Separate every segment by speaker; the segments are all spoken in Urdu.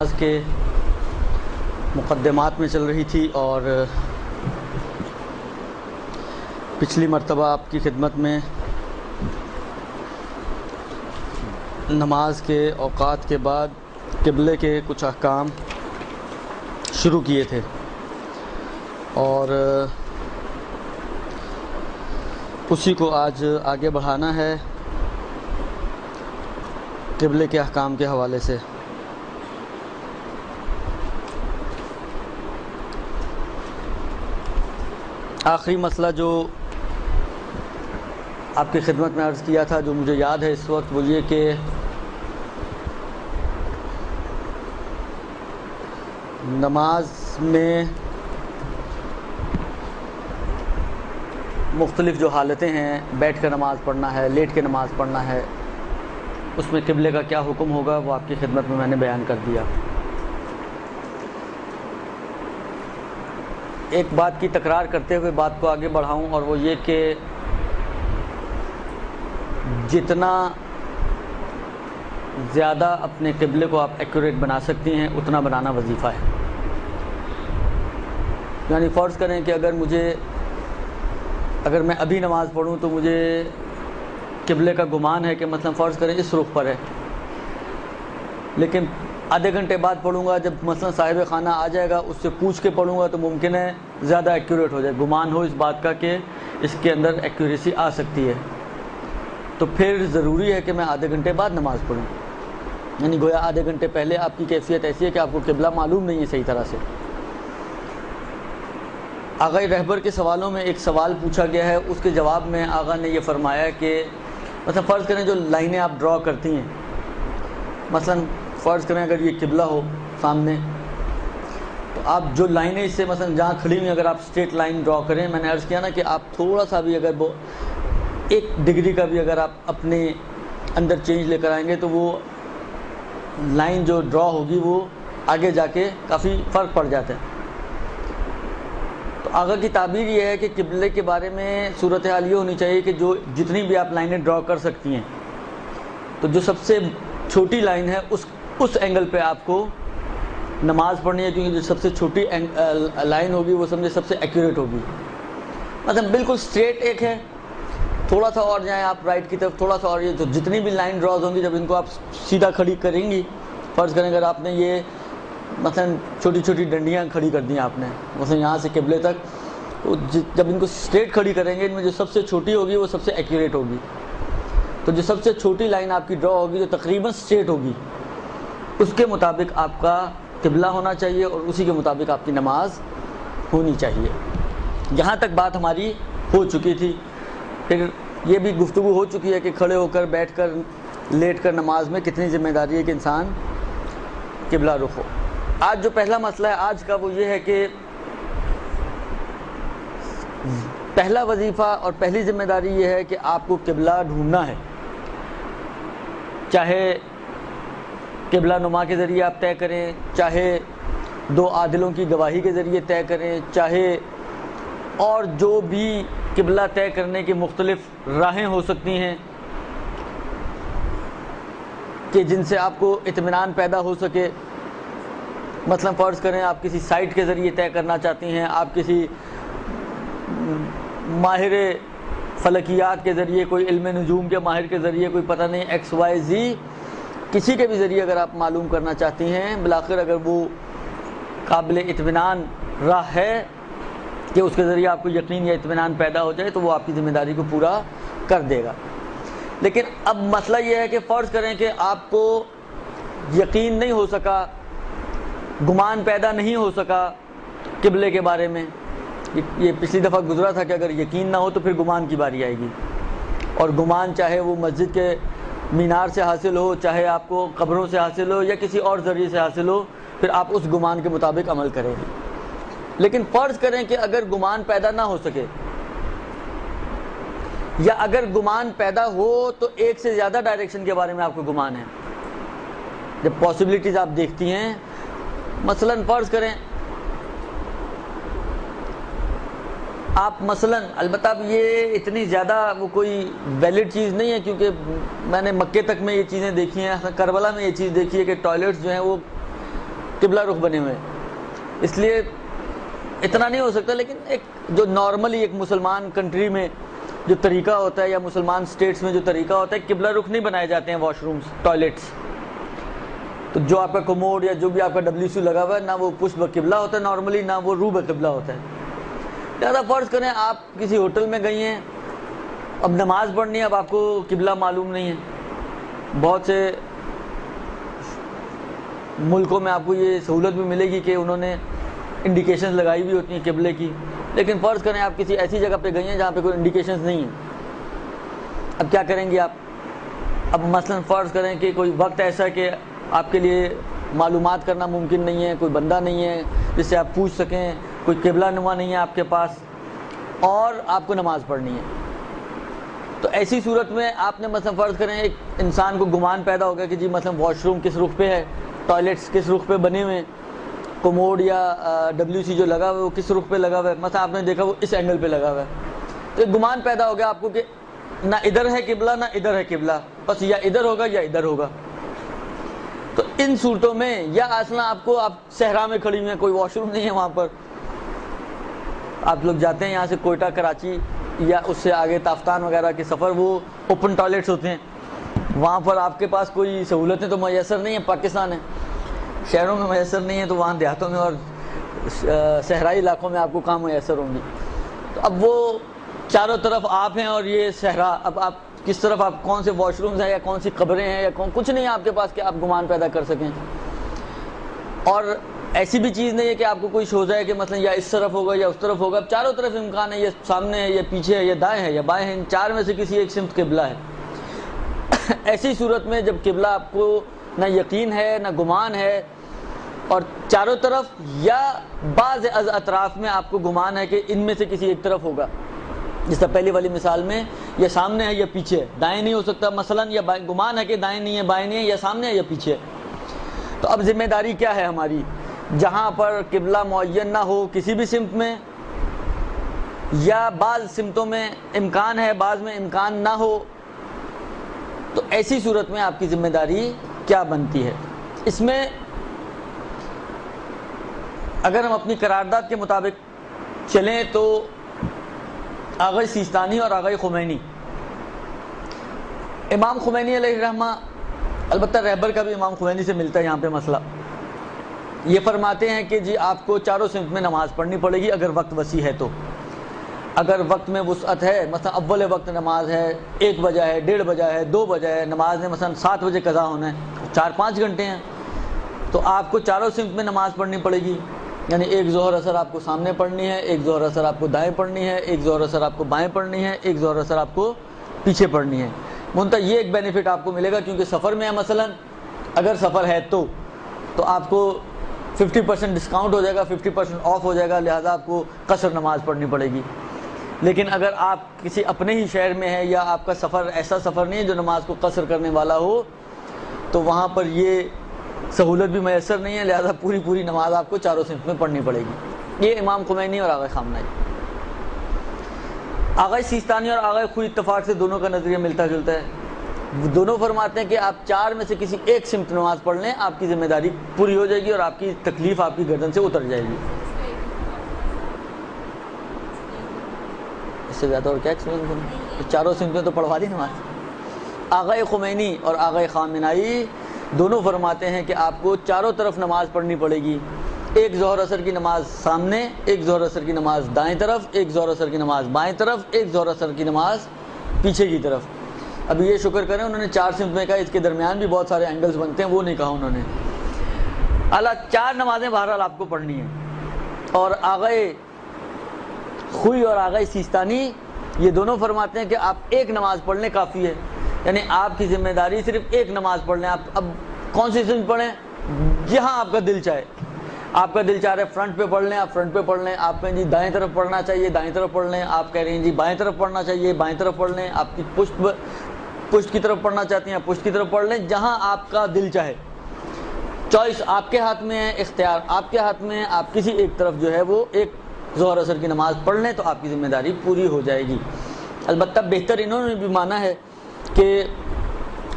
Speaker 1: آج کے مقدمات میں چل رہی تھی اور پچھلی مرتبہ آپ کی خدمت میں نماز کے اوقات کے بعد قبلے کے کچھ احکام شروع کیے تھے اور اسی کو آج آگے بڑھانا ہے قبلے کے احکام کے حوالے سے۔ آخری مسئلہ جو آپ کی خدمت میں عرض کیا تھا، جو مجھے یاد ہے اس وقت، وہ یہ کہ نماز میں مختلف جو حالتیں ہیں، بیٹھ کر نماز پڑھنا ہے، لیٹ کے نماز پڑھنا ہے، اس میں قبلے کا کیا حکم ہوگا وہ آپ کی خدمت میں میں نے بیان کر دیا۔ ایک بات کی تکرار کرتے ہوئے بات کو آگے بڑھاؤں، اور وہ یہ کہ جتنا زیادہ اپنے قبلے کو آپ ایکوریٹ بنا سکتی ہیں اتنا بنانا وظیفہ ہے۔ یعنی فرض کریں کہ اگر میں ابھی نماز پڑھوں تو مجھے قبلے کا گمان ہے کہ مثلا فرض کریں اس رخ پر ہے، لیکن آدھے گھنٹے بعد پڑھوں گا، جب مثلا صاحب خانہ آ جائے گا اس سے پوچھ کے پڑھوں گا تو ممکن ہے زیادہ ایکوریٹ ہو جائے، گمان ہو اس بات کا کہ اس کے اندر ایکوریسی آ سکتی ہے، تو پھر ضروری ہے کہ میں آدھے گھنٹے بعد نماز پڑھوں۔ یعنی گویا آدھے گھنٹے پہلے آپ کی کیفیت ایسی ہے کہ آپ کو قبلہ معلوم نہیں ہے صحیح طرح سے۔ آغا رہبر کے سوالوں میں ایک سوال پوچھا گیا ہے، اس کے جواب میں آغا نے یہ فرمایا کہ مثلا فرض کریں جو لائنیں آپ ڈرا کرتی ہیں، مثلا فرض کریں اگر یہ قبلہ ہو سامنے، تو آپ جو لائنیں اس سے مثلا جہاں کھڑی ہوئی اگر آپ اسٹریٹ لائن ڈرا کریں، میں نے عرض کیا نا کہ آپ تھوڑا سا بھی اگر 1 ڈگری کا بھی اگر آپ اپنے اندر چینج لے کر آئیں گے تو وہ لائن جو ڈرا ہوگی وہ آگے جا کے کافی فرق پڑ جاتا ہے۔ تو آگے کی تعبیر یہ ہے کہ قبلے کے بارے میں صورتحال یہ ہونی چاہیے کہ جتنی بھی آپ لائنیں ڈرا کر سکتی ہیں، تو جو سب سے چھوٹی لائن ہے اس اینگل پہ آپ کو نماز پڑھنی ہے، کیونکہ جو سب سے چھوٹی لائن ہوگی وہ سمجھے سب سے ایکوریٹ ہوگی۔ مثلا بالکل اسٹریٹ ایک ہے، تھوڑا سا اور جائیں آپ رائٹ کی طرف، تھوڑا سا اور، یہ تو جتنی بھی لائن ڈراز ہوں گی جب ان کو آپ سیدھا کھڑی کریں گی، فرض کریں اگر آپ نے یہ مثلا چھوٹی چھوٹی ڈنڈیاں کھڑی کر دیں آپ نے مثلا یہاں سے قبلے تک، تو جب ان کو اسٹریٹ کھڑی کریں گے ان میں جو سب سے چھوٹی ہوگی وہ سب سے ایکوریٹ ہوگی۔ تو جو سب سے چھوٹی لائن آپ کی ڈرا ہوگی جو تقریباً اسٹریٹ ہوگی، اس کے مطابق آپ کا قبلہ ہونا چاہیے اور اسی کے مطابق آپ کی نماز ہونی چاہیے۔ یہاں تک بات ہماری ہو چکی تھی۔ پھر یہ بھی گفتگو ہو چکی ہے کہ کھڑے ہو کر، بیٹھ کر، لیٹ کر نماز میں کتنی ذمہ داری ہے کہ انسان قبلہ رخ ہو۔ آج جو پہلا مسئلہ ہے آج کا وہ یہ ہے کہ پہلا وظیفہ اور پہلی ذمہ داری یہ ہے کہ آپ کو قبلہ ڈھونڈنا ہے، چاہے قبلہ نما کے ذریعے آپ طے کریں، چاہے 2 عادلوں کی گواہی کے ذریعے طے کریں، چاہے اور جو بھی قبلہ طے کرنے کی مختلف راہیں ہو سکتی ہیں کہ جن سے آپ کو اطمینان پیدا ہو سکے۔ مثلا فرض کریں آپ کسی سائٹ کے ذریعے طے کرنا چاہتی ہیں، آپ کسی ماہر فلکیات کے ذریعے، کوئی علم نجوم کے ماہر کے ذریعے، کوئی پتہ نہیں XYZ کسی کے بھی ذریعے اگر آپ معلوم کرنا چاہتی ہیں، بالآخر اگر وہ قابل اطمینان راہ ہے کہ اس کے ذریعے آپ کو یقین یا اطمینان پیدا ہو جائے تو وہ آپ کی ذمہ داری کو پورا کر دے گا۔ لیکن اب مسئلہ یہ ہے کہ فرض کریں کہ آپ کو یقین نہیں ہو سکا، گمان پیدا نہیں ہو سکا قبلے کے بارے میں۔ یہ پچھلی دفعہ گزرا تھا کہ اگر یقین نہ ہو تو پھر گمان کی باری آئے گی، اور گمان چاہے وہ مسجد کے مینار سے حاصل ہو، چاہے آپ کو قبروں سے حاصل ہو یا کسی اور ذریعے سے حاصل ہو، پھر آپ اس گمان کے مطابق عمل کریں گے۔ لیکن فرض کریں کہ اگر گمان پیدا نہ ہو سکے، یا اگر گمان پیدا ہو تو ایک سے زیادہ ڈائریکشن کے بارے میں آپ کو گمان ہے، جب پاسبلٹیز آپ دیکھتی ہیں، مثلا فرض کریں آپ مثلا، البتہ اب یہ اتنی زیادہ وہ کوئی ویلڈ چیز نہیں ہے، کیونکہ میں نے مکے تک میں یہ چیزیں دیکھی ہیں، کربلا میں یہ چیز دیکھی ہے کہ ٹوائلٹس جو ہیں وہ قبلہ رخ بنے ہوئے ہیں، اس لیے اتنا نہیں ہو سکتا، لیکن ایک جو نارملی ایک مسلمان کنٹری میں جو طریقہ ہوتا ہے یا مسلمان سٹیٹس میں جو طریقہ ہوتا ہے، قبلہ رخ نہیں بنائے جاتے ہیں واش رومز، ٹوائلٹس. تو جو آپ کا کموڈ یا جو بھی آپ کا WC لگا ہوا ہے، نہ وہ پشت بقبلہ ہوتا ہے نارملی، نہ وہ رو بقبلہ ہوتا ہے. لہٰذا فرض کریں آپ کسی ہوٹل میں گئی ہیں، اب نماز پڑھنی ہے، اب آپ کو قبلہ معلوم نہیں ہے. بہت سے ملکوں میں آپ کو یہ سہولت بھی ملے گی کہ انہوں نے انڈیکیشنز لگائی بھی ہوتی ہیں قبلے کی، لیکن فرض کریں آپ کسی ایسی جگہ پہ گئی ہیں جہاں پہ کوئی انڈیکیشنز نہیں ہیں. اب کیا کریں گے آپ؟ اب مثلا فرض کریں کہ کوئی وقت ایسا ہے کہ آپ کے لیے معلومات کرنا ممکن نہیں ہے، کوئی بندہ نہیں ہے جس سے آپ پوچھ سکیں، کوئی قبلہ نما نہیں ہے آپ کے پاس، اور آپ کو نماز پڑھنی ہے. تو ایسی صورت میں آپ نے مثلا فرض کریں ایک انسان کو گمان پیدا ہو گیا کہ جی مثلا واش روم کس رخ پہ ہے، ٹوائلٹس کس رخ پہ بنے ہوئے ہیں، کوموڈ یا WC جو لگا ہوا ہے وہ کس رخ پہ لگا ہوا ہے، مثلا آپ نے دیکھا وہ اس اینگل پہ لگا ہوا ہے. تو ایک گمان پیدا ہو گیا آپ کو کہ نہ ادھر ہے قبلہ نہ ادھر ہے قبلہ، بس یا ادھر ہوگا یا ادھر ہوگا. تو ان صورتوں میں یا اصلا آپ صحرا میں کھڑی ہوئی ہیں، کوئی واش روم نہیں ہے وہاں پر، آپ لوگ جاتے ہیں یہاں سے کوئٹہ کراچی یا اس سے آگے تافتان وغیرہ کے سفر، وہ اوپن ٹوائلٹس ہوتے ہیں، وہاں پر آپ کے پاس کوئی سہولتیں تو میسر نہیں ہیں. پاکستان ہے، شہروں میں میسر نہیں ہے، تو وہاں دیہاتوں میں اور صحرائی علاقوں میں آپ کو کہاں میسر ہوں گی. تو اب وہ چاروں طرف آپ ہیں اور یہ صحرا، اب آپ کس طرف، آپ کون سے واش رومز ہیں یا کون سی قبریں ہیں یا کچھ نہیں ہے آپ کے پاس کہ آپ گمان پیدا کر سکیں. اور ایسی بھی چیز نہیں ہے کہ آپ کو کوئی شوزہ ہے کہ مثلا یا اس طرف ہوگا یا اس طرف ہوگا. اب چاروں طرف امکان ہے، یہ سامنے ہے، یہ پیچھے ہے، یہ دائیں ہے یا بائیں ہیں، ان چار میں سے کسی ایک سمت قبلہ ہے. ایسی صورت میں جب قبلہ آپ کو نہ یقین ہے نہ گمان ہے، اور چاروں طرف یا بعض از اطراف میں آپ کو گمان ہے کہ ان میں سے کسی ایک طرف ہوگا، جس طرح پہلی والی مثال میں یا سامنے ہے یا پیچھے ہے، دائیں نہیں ہو سکتا مثلا، یا گمان ہے کہ دائیں نہیں ہے بائیں نہیں ہے، یا سامنے ہے یا پیچھے ہے. تو اب ذمہ داری کیا ہے ہماری؟ جہاں پر قبلہ معین نہ ہو کسی بھی سمت میں، یا بعض سمتوں میں امکان ہے بعض میں امکان نہ ہو، تو ایسی صورت میں آپ کی ذمہ داری کیا بنتی ہے؟ اس میں اگر ہم اپنی قرارداد کے مطابق چلیں تو آغا سیستانی اور آغا خمینی، امام خمینی علیہ الرحمہ، البتہ رہبر کا بھی امام خمینی سے ملتا ہے یہاں پہ مسئلہ، یہ فرماتے ہیں کہ جی آپ کو چاروں سمت میں نماز پڑھنی پڑے گی اگر وقت وسیع ہے. تو اگر وقت میں وسعت ہے، مثلا اول وقت نماز ہے، 1 بجا ہے، 1:30 بجا ہے، 2 بجا ہے، نماز نے مثلا 7 بجے قضا ہونا ہے، 4-5 گھنٹے ہیں، تو آپ کو چاروں سمت میں نماز پڑھنی پڑے گی. یعنی ایک ظہر اثر آپ کو سامنے پڑھنی ہے، ایک ظہر اثر آپ کو دائیں پڑھنی ہے، ایک ظہر اثر آپ کو بائیں پڑھنی ہے، ایک ظہر اثر آپ کو پیچھے پڑھنی ہے. منتہا یہ ایک بینیفٹ آپ کو ملے گا کیونکہ سفر میں ہے، مثلا اگر سفر ہے تو آپ کو 50% ڈسکاؤنٹ ہو جائے گا، 50% آف ہو جائے گا، لہذا آپ کو قصر نماز پڑھنی پڑے گی. لیکن اگر آپ کسی اپنے ہی شہر میں ہیں یا آپ کا سفر ایسا سفر نہیں ہے جو نماز کو قصر کرنے والا ہو، تو وہاں پر یہ سہولت بھی میسر نہیں ہے، لہذا پوری نماز آپ کو چاروں سمت میں پڑھنی پڑے گی. یہ امام خمینی اور آغا خامنہ. آغا سیستانی اور آغا خوئی اتفاق سے دونوں کا نظریہ ملتا جلتا ہے. دونوں فرماتے ہیں کہ آپ چار میں سے کسی ایک سمت نماز پڑھ لیں، آپ کی ذمہ داری پوری ہو جائے گی اور آپ کی تکلیف آپ کی گردن سے اتر جائے گی. اس سے زیادہ اور کیا ایکسپلین کریں؟ چاروں سمتیں تو پڑھوا دی نماز. آغا خمینی اور آغا خامنائی دونوں فرماتے ہیں کہ آپ کو چاروں طرف نماز پڑھنی پڑے گی. ایک ظہر اثر کی نماز سامنے، ایک ظہر اثر کی نماز دائیں طرف، ایک ظہر اثر کی نماز بائیں طرف، ایک ظہر اثر کی نماز پیچھے کی طرف. اب یہ شکر کریں انہوں نے 4 سمت میں کہا، اس کے درمیان بھی بہت سارے اینگلز بنتے ہیں، وہ نہیں کہا انہوں نے. اعلیٰ 4 نمازیں بہرحال آپ کو پڑھنی ہیں. اور آغا خوئی اور آغا سیستانی یہ دونوں فرماتے ہیں کہ آپ ایک نماز پڑھ لیں کافی ہے. یعنی آپ کی ذمہ داری صرف ایک نماز پڑھ لیں. آپ اب کون سی سمت پڑھیں؟ جہاں آپ کا دل چاہے. آپ کا دل چاہ رہا ہے فرنٹ پہ پڑھ لیں، آپ فرنٹ پہ پڑھ لیں. آپ کہیں جی دائیں طرف پڑھنا چاہیے، دائیں طرف پڑھ لیں. آپ کہہ رہے ہیں جی بائیں طرف پڑھنا چاہیے، بائیں طرف پڑھ لیں. آپ کی پشت کی طرف پڑھنا چاہتی ہیں، پشت کی طرف پڑھ لیں. جہاں آپ کا دل چاہے. چوائس آپ کے ہاتھ میں ہے، اختیار آپ کے ہاتھ میں ہے. آپ کسی ایک طرف جو ہے وہ ایک ظہر اثر کی نماز پڑھ لیں تو آپ کی ذمہ داری پوری ہو جائے گی. البتہ بہتر انہوں نے بھی مانا ہے کہ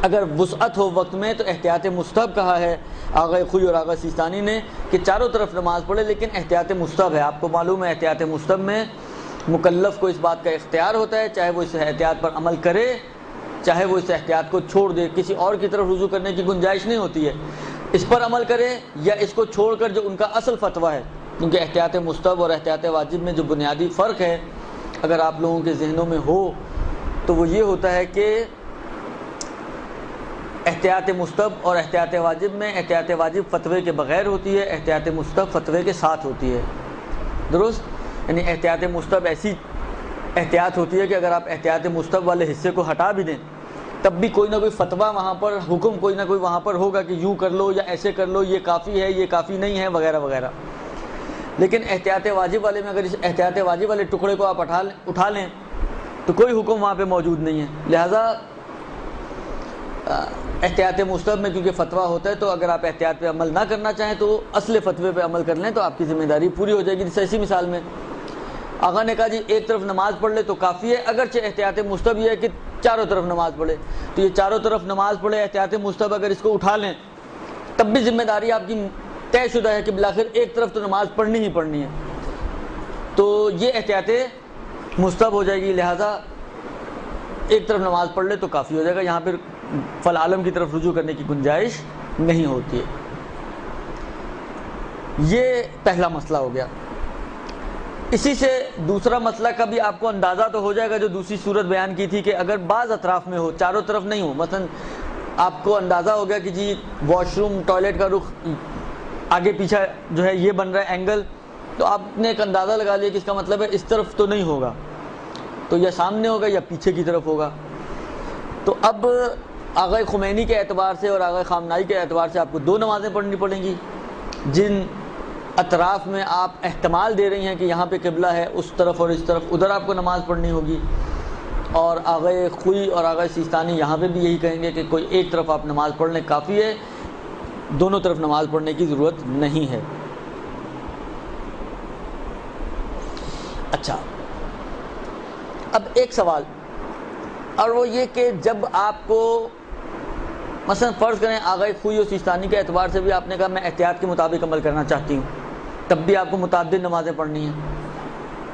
Speaker 1: اگر وسعت ہو وقت میں تو احتیاط مستحب کہا ہے، آغا خوئی اور آغا سیستانی نے کہ چاروں طرف نماز پڑھے، لیکن احتیاط مستحب ہے۔ آپ کو معلوم ہے احتیاط مستحب میں مکلف کو اس بات کا اختیار ہوتا ہے، چاہے وہ اس احتیاط پر عمل کرے چاہے وہ اس احتیاط کو چھوڑ دے، کسی اور کی طرف رجوع کرنے کی گنجائش نہیں ہوتی ہے، اس پر عمل کرے یا اس کو چھوڑ کر جو ان کا اصل فتویٰ ہے۔ کیونکہ احتیاط مستحب اور احتیاط واجب میں جو بنیادی فرق ہے اگر آپ لوگوں کے ذہنوں میں ہو تو وہ یہ ہوتا ہے کہ احتیاط مستحب اور احتیاط واجب میں احتیاط واجب فتوے کے بغیر ہوتی ہے، احتیاط مستحب فتوے کے ساتھ ہوتی ہے، درست؟ یعنی احتیاط مستحب ایسی احتیاط ہوتی ہے کہ اگر آپ احتیاط مستحب والے حصے کو ہٹا بھی دیں تب بھی کوئی نہ کوئی فتویٰ وہاں پر، حکم کوئی نہ کوئی وہاں پر ہوگا کہ یوں کر لو یا ایسے کر لو، یہ کافی ہے یہ کافی نہیں ہے وغیرہ وغیرہ۔ لیکن احتیاط واجب والے میں اگر اس احتیاط واجب والے ٹکڑے کو آپ اٹھا لیں تو کوئی حکم وہاں پہ موجود نہیں ہے، لہٰذا احتیاط مستحب میں کیونکہ فتویٰ ہوتا ہے تو اگر آپ احتیاط پہ عمل نہ کرنا چاہیں تو اصل فتوے پہ عمل کر لیں تو آپ کی ذمہ داری پوری ہو جائے گی۔ جیسے اسی مثال میں آقا نے کہا جی ایک طرف نماز پڑھ لے تو کافی ہے، اگرچہ احتیاط مستحب یہ ہے کہ چاروں طرف نماز پڑھے، تو یہ چاروں طرف نماز پڑھے احتیاط مستحب اگر اس کو اٹھا لیں تب بھی ذمہ داری آپ کی طے شدہ ہے کہ بالآخر ایک طرف تو نماز پڑھنی ہی پڑھنی ہے، تو یہ احتیاط مستحب ہو جائے گی، لہٰذا ایک طرف نماز پڑھ لے تو کافی ہو جائے گا، یہاں پھر فل عالم کی طرف رجوع کرنے کی گنجائش نہیں ہوتی ہے۔ یہ پہلا مسئلہ ہو گیا۔ اسی سے دوسرا مسئلہ کا بھی آپ کو اندازہ تو ہو جائے گا جو دوسری صورت بیان کی تھی کہ اگر بعض اطراف میں ہو چاروں طرف نہیں ہو، مثلا آپ کو اندازہ ہو گیا کہ جی واش روم ٹوائلٹ کا رخ آگے پیچھے جو ہے یہ بن رہا ہے اینگل، تو آپ نے ایک اندازہ لگا لیا کہ اس کا مطلب ہے اس طرف تو نہیں ہوگا، تو یا سامنے ہوگا یا پیچھے کی طرف ہوگا۔ تو اب آغا خمینی کے اعتبار سے اور آغا خامنائی کے اعتبار سے آپ کو دو نمازیں پڑھنی پڑیں گی، جن اطراف میں آپ احتمال دے رہی ہیں کہ یہاں پہ قبلہ ہے اس طرف اور اس طرف، ادھر آپ کو نماز پڑھنی ہوگی، اور آغا خوئی اور آغا سیستانی یہاں پہ بھی یہی کہیں گے کہ کوئی ایک طرف آپ نماز پڑھ لیں کافی ہے، دونوں طرف نماز پڑھنے کی ضرورت نہیں ہے۔ اچھا، اب ایک سوال اور وہ یہ کہ جب آپ کو مثلا فرض کریں آغا خوئی اور سیستانی کے اعتبار سے بھی آپ نے کہا میں احتیاط کے مطابق عمل کرنا چاہتی ہوں، تب بھی آپ کو متعدد نمازیں پڑھنی ہیں،